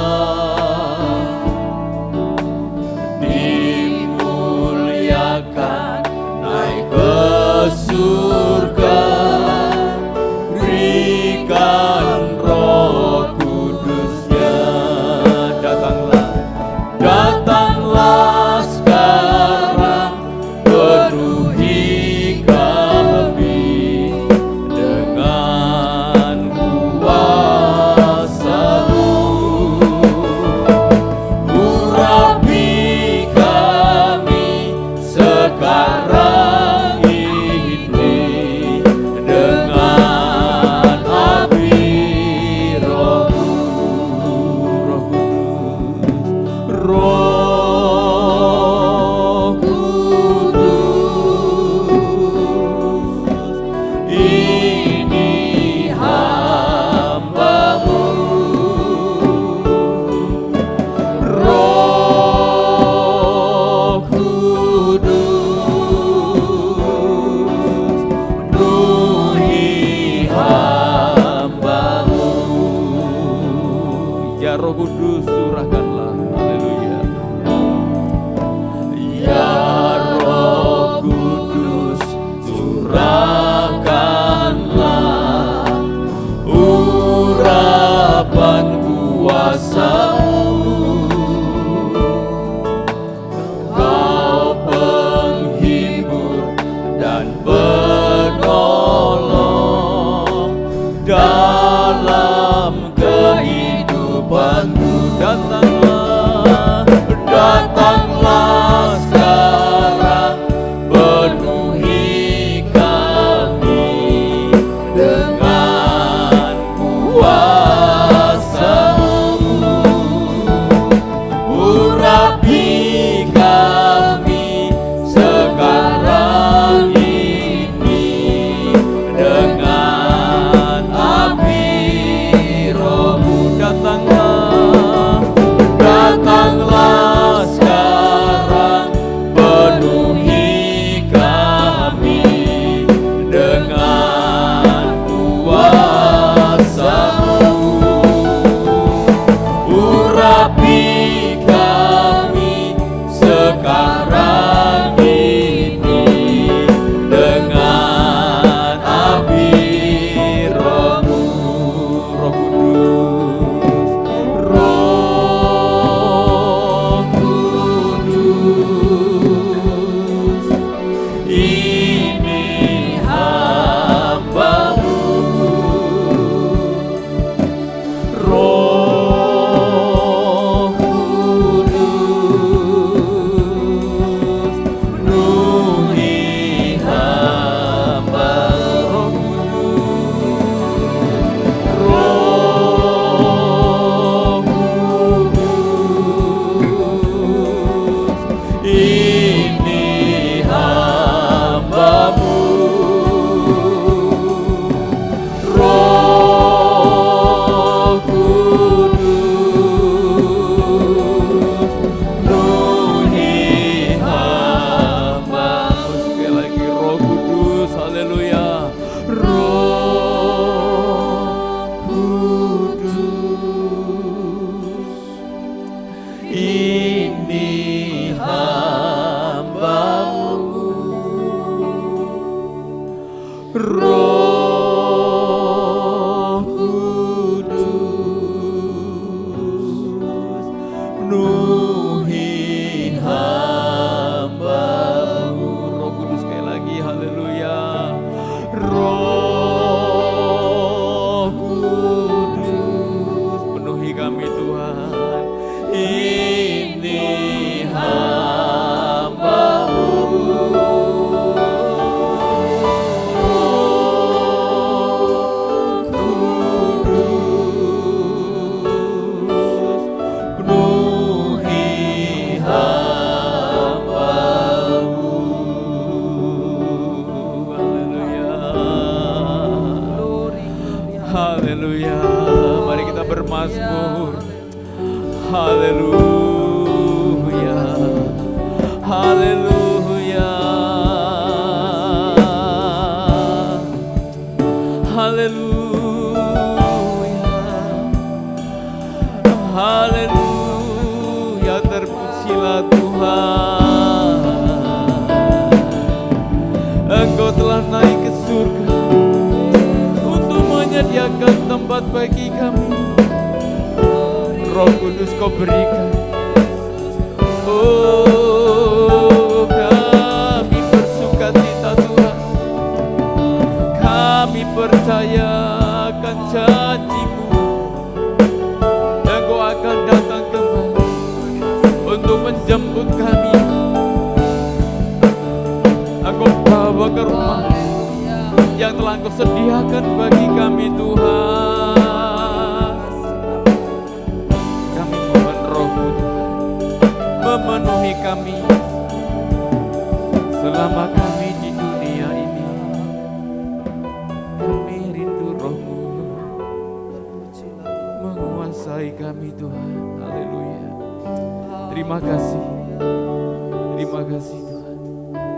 dimuliakan naik ke surga, berikan Roh Kudusnya. Datanglah, datanglah sekarang, penuhi kami dengan kuasa-Mu. Urapi kami sekarang ini dengan api Roh-Mu, Roh Kudus, Roh Kudus, ini hamba-Mu. Roh Kudus, penuhi hamba-Mu. Ya Roh Kudus, curahkanlah. Haleluya. Ya Roh Kudus, curahkanlah urapan kuasa-Mu. Kau penghibur dan penolong dalam kehidupanku. Datanglah, datanglah sekarang, penuhi kami dengan kuasa-Mu. Urapi kami sekarang ini dengan api Roh-Mu. Datanglah, datanglah sekarang, penuhi kami dengan kuasa-Mu. Urapi kami sekarang ini dengan api Roh-Mu, Roh Kudus, Roh Kudus, ini hamba-Mu. Roh Kudus, penuhi hamba-Mu. Roh Kudus, ini hamba-Mu. Roh Kudus, penuhi hamba-Mu. Sekali lagi, Roh Kudus, haleluya. Roh Kudus, ini hamba-Mu. Roh Kudus, penuhi hamba-Mu. Roh Kudus, sekali lagi, haleluya. Haleluya. Mari kita bermazmur. Haleluya. Haleluya. Haleluya. Haleluya. Terpujilah Tuhan. Engkau telah naik ke surga untuk menyediakan tempat bagi kami. Roh Kudus kau berikan. Oh, kami bersuka cita Tuhan. Kami percaya akan janji-Mu. Engkau akan datang kembali untuk menjemput kami. Engkau bawa ke rumah yang telah Engkau sediakan bagi kami Tuhan. Kami mohon Roh-Mu Tuhan memenuhi kami selama kami di dunia ini. Kami rindu Roh-Mu menguasai kami Tuhan. Haleluya. Terima kasih. Terima kasih Tuhan.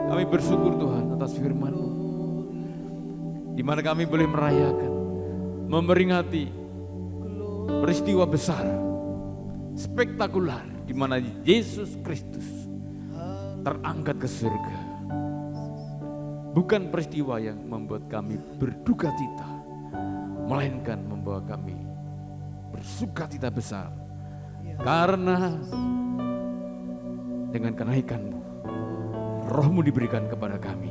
Kami bersyukur Tuhan atas firman-Mu, di mana kami boleh merayakan, memperingati peristiwa besar, spektakuler, di mana Yesus Kristus terangkat ke surga. Bukan peristiwa yang membuat kami berduka cita, melainkan membawa kami bersuka cita besar, karena dengan kenaikan-Mu, Roh-Mu diberikan kepada kami.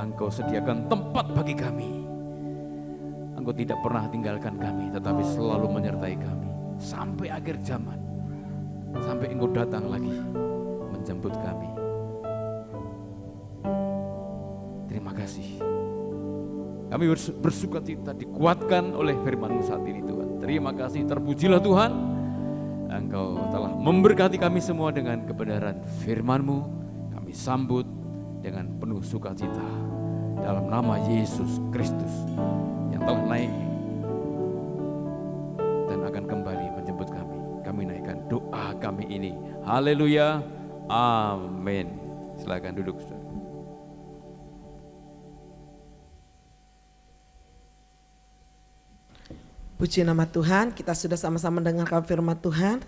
Engkau sediakan tempat bagi kami. Engkau tidak pernah tinggalkan kami, tetapi selalu menyertai kami sampai akhir zaman, sampai Engkau datang lagi menjemput kami. Terima kasih. Kami bersuka cita dikuatkan oleh firman-Mu saat ini Tuhan. Terima kasih, terpujilah Tuhan. Engkau telah memberkati kami semua dengan kebenaran firman-Mu. Kami sambut dengan penuh sukacita dalam nama Yesus Kristus yang telah naik dan akan kembali menjemput kami. Kami naikkan doa kami ini. Haleluya. Amin. Silakan duduk, saudara. Puji nama Tuhan, kita sudah sama-sama mendengarkan firman Tuhan.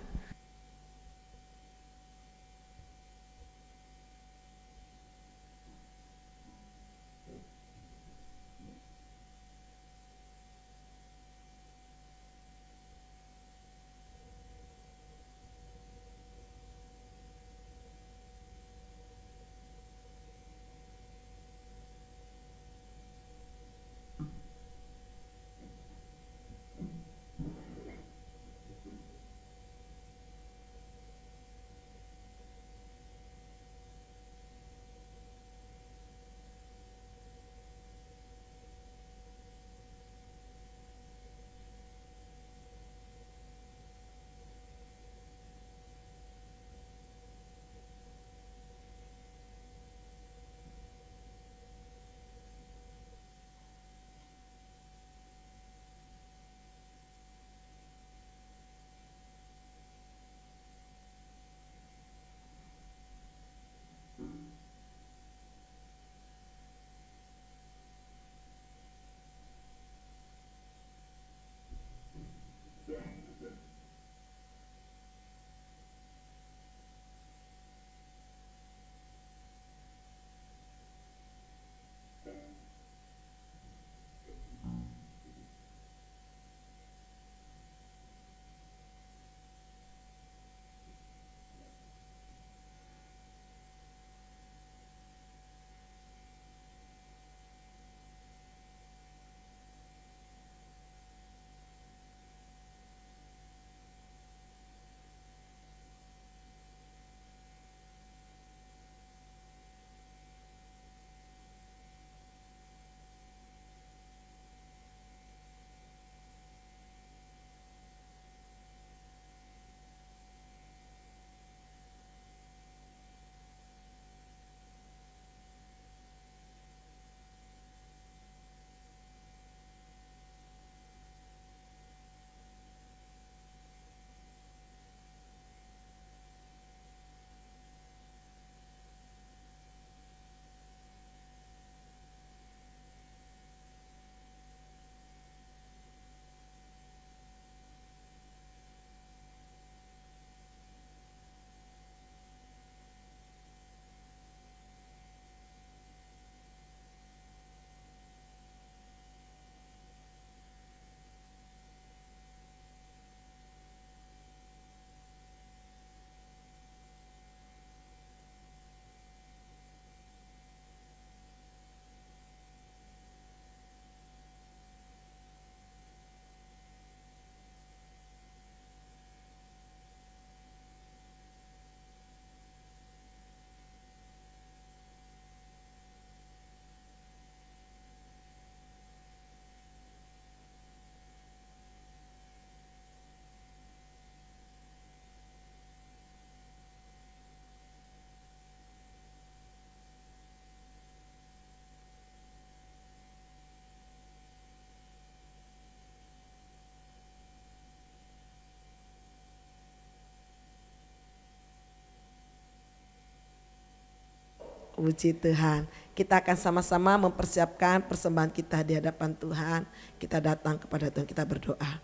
Puji Tuhan. Kita akan sama-sama mempersiapkan persembahan kita di hadapan Tuhan. Kita datang kepada Tuhan, kita berdoa.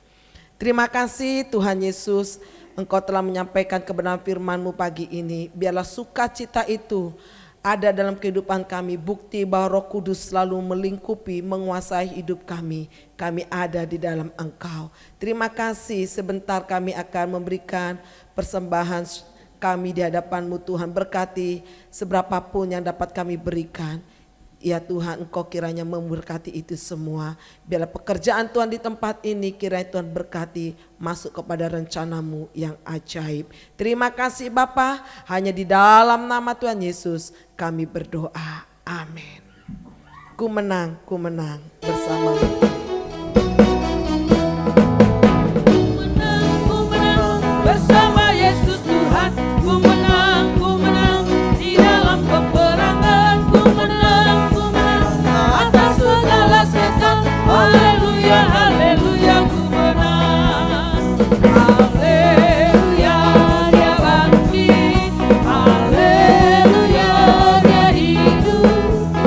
Terima kasih Tuhan Yesus, Engkau telah menyampaikan kebenaran firman-Mu pagi ini. Biarlah sukacita itu ada dalam kehidupan kami, bukti bahwa Roh Kudus selalu melingkupi, menguasai hidup kami. Kami ada di dalam Engkau. Terima kasih, sebentar kami akan memberikan persembahan kami di hadapan-Mu Tuhan. Berkati seberapapun yang dapat kami berikan. Ya Tuhan, Engkau kiranya memberkati itu semua. Biarlah pekerjaan Tuhan di tempat ini kiranya Tuhan berkati, masuk kepada rencana-Mu yang ajaib. Terima kasih Bapa, hanya di dalam nama Tuhan Yesus kami berdoa. Amin. Ku menang bersama-Mu. Ku menang bersama Yesus Tuhan. Ku menang di dalam peperangan. Ku menang atas segala setan. Haleluya, haleluya, ku menang. Haleluya, dia bangkit. Haleluya, dia hidup.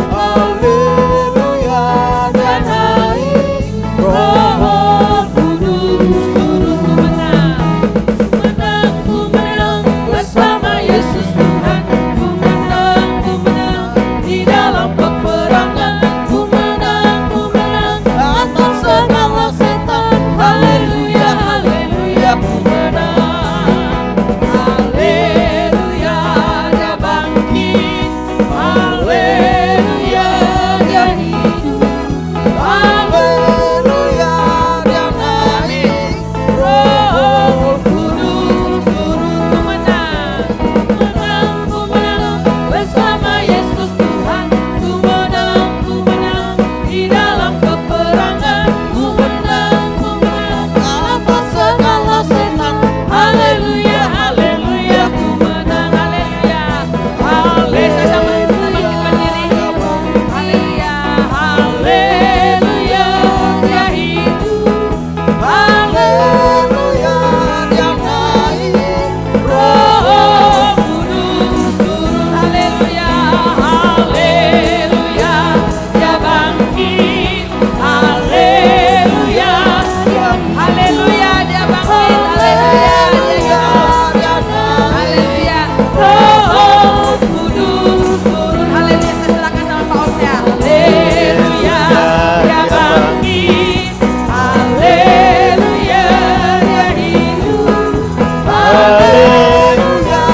Haleluya, dia naik. Roh Kudus turun. Ku menang bersama Yesus Tuhan. Ku menang di dalam peperangan. Ku menang atas segala setan. Haleluya, haleluya, ku menang. Haleluya, dia bangkit. Haleluya, dia hidup. Haleluya, dia naik. Roh Kudus turun. Ku menang bersama Yesus Tuhan. Ku menang di dalam peperangan. Ku menang atas segala setan. Haleluya, haleluya, ku menang. Haleluya, haleluya, sama kita bangkitkan diri. Haleluya, haleluya, dia hidup. Haleluya, dia naik. Roh Kudus turun. Haleluya, haleluya, dia bangkit. Haleluya, haleluya, dia bangkit. Haleluya, dia haleluya, Roh Kudus turun. Haleluya, saya serahkan sama Pak Osya. Haleluya, dia bangkit. Haleluya, dia hidup. Haleluya,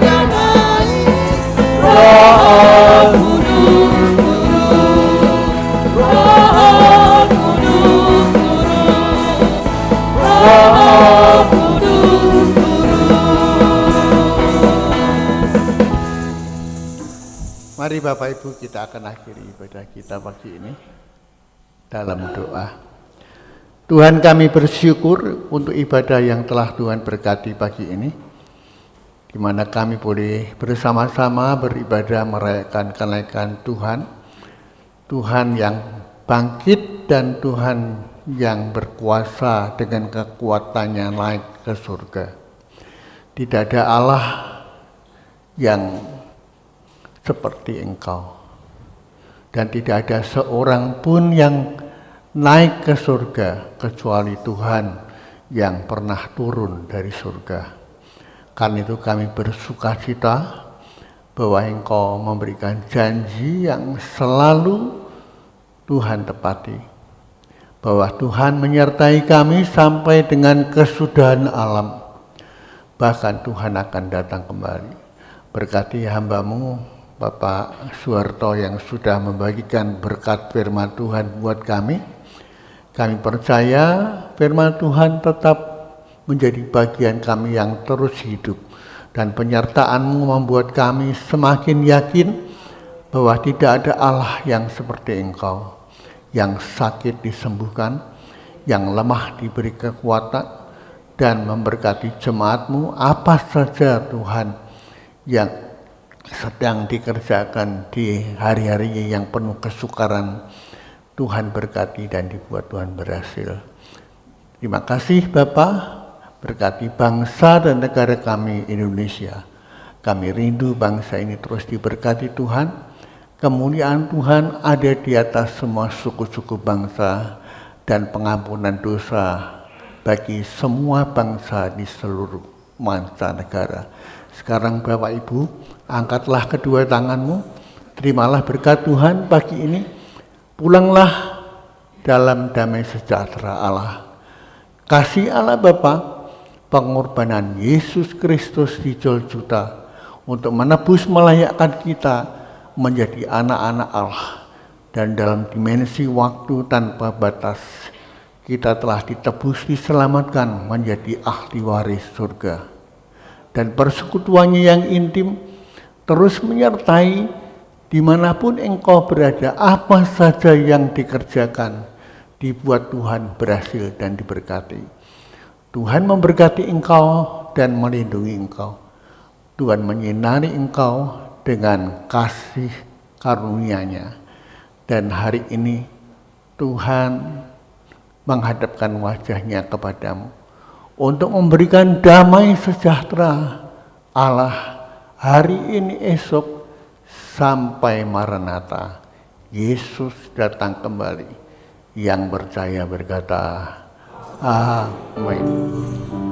dia naik. Roh Kudus turun. Roh Kudus turun. Roh Kudus turun. Mari Bapak Ibu, kita akan akhiri ibadah kita pagi ini dalam doa. Tuhan, kami bersyukur untuk ibadah yang telah Tuhan berkati pagi ini, di mana kami boleh bersama-sama beribadah merayakan kenaikan Tuhan, Tuhan yang bangkit dan Tuhan yang berkuasa dengan kekuatannya naik ke surga. Tidak ada Allah yang seperti Engkau, dan tidak ada seorang pun yang naik ke surga kecuali Tuhan yang pernah turun dari surga. Karena itu kami bersukacita bahwa Engkau memberikan janji yang selalu Tuhan tepati, bahwa Tuhan menyertai kami sampai dengan kesudahan alam, bahkan Tuhan akan datang kembali. Berkati hamba-Mu Bapak Suharto yang sudah membagikan berkat firman Tuhan buat kami. Kami percaya firman Tuhan tetap menjadi bagian kami yang terus hidup, dan penyertaan-Mu membuat kami semakin yakin bahwa tidak ada Allah yang seperti Engkau, yang sakit disembuhkan, yang lemah diberi kekuatan, dan memberkati jemaat-Mu apa saja Tuhan yang sedang dikerjakan di hari-hari yang penuh kesukaran. Tuhan berkati dan dibuat Tuhan berhasil. Terima kasih Bapa, berkati bangsa dan negara kami Indonesia. Kami rindu bangsa ini terus diberkati Tuhan. Kemuliaan Tuhan ada di atas semua suku-suku bangsa dan pengampunan dosa bagi semua bangsa di seluruh mancanegara. Sekarang Bapak Ibu, angkatlah kedua tanganmu, terimalah berkat Tuhan pagi ini. Pulanglah dalam damai sejahtera Allah. Kasih Allah Bapa, pengorbanan Yesus Kristus di Golgota untuk menebus melayakkan kita menjadi anak-anak Allah, dan dalam dimensi waktu tanpa batas kita telah ditebus, diselamatkan menjadi ahli waris surga, dan persekutuannya yang intim terus menyertai dimanapun engkau berada. Apa saja yang dikerjakan dibuat Tuhan berhasil dan diberkati. Tuhan memberkati engkau dan melindungi engkau. Tuhan menyinari engkau dengan kasih karunia-Nya. Dan hari ini Tuhan menghadapkan wajah-Nya kepadamu untuk memberikan damai sejahtera Allah hari ini, esok, sampai Maranatha. Yesus datang kembali. Yang percaya berkata, amin.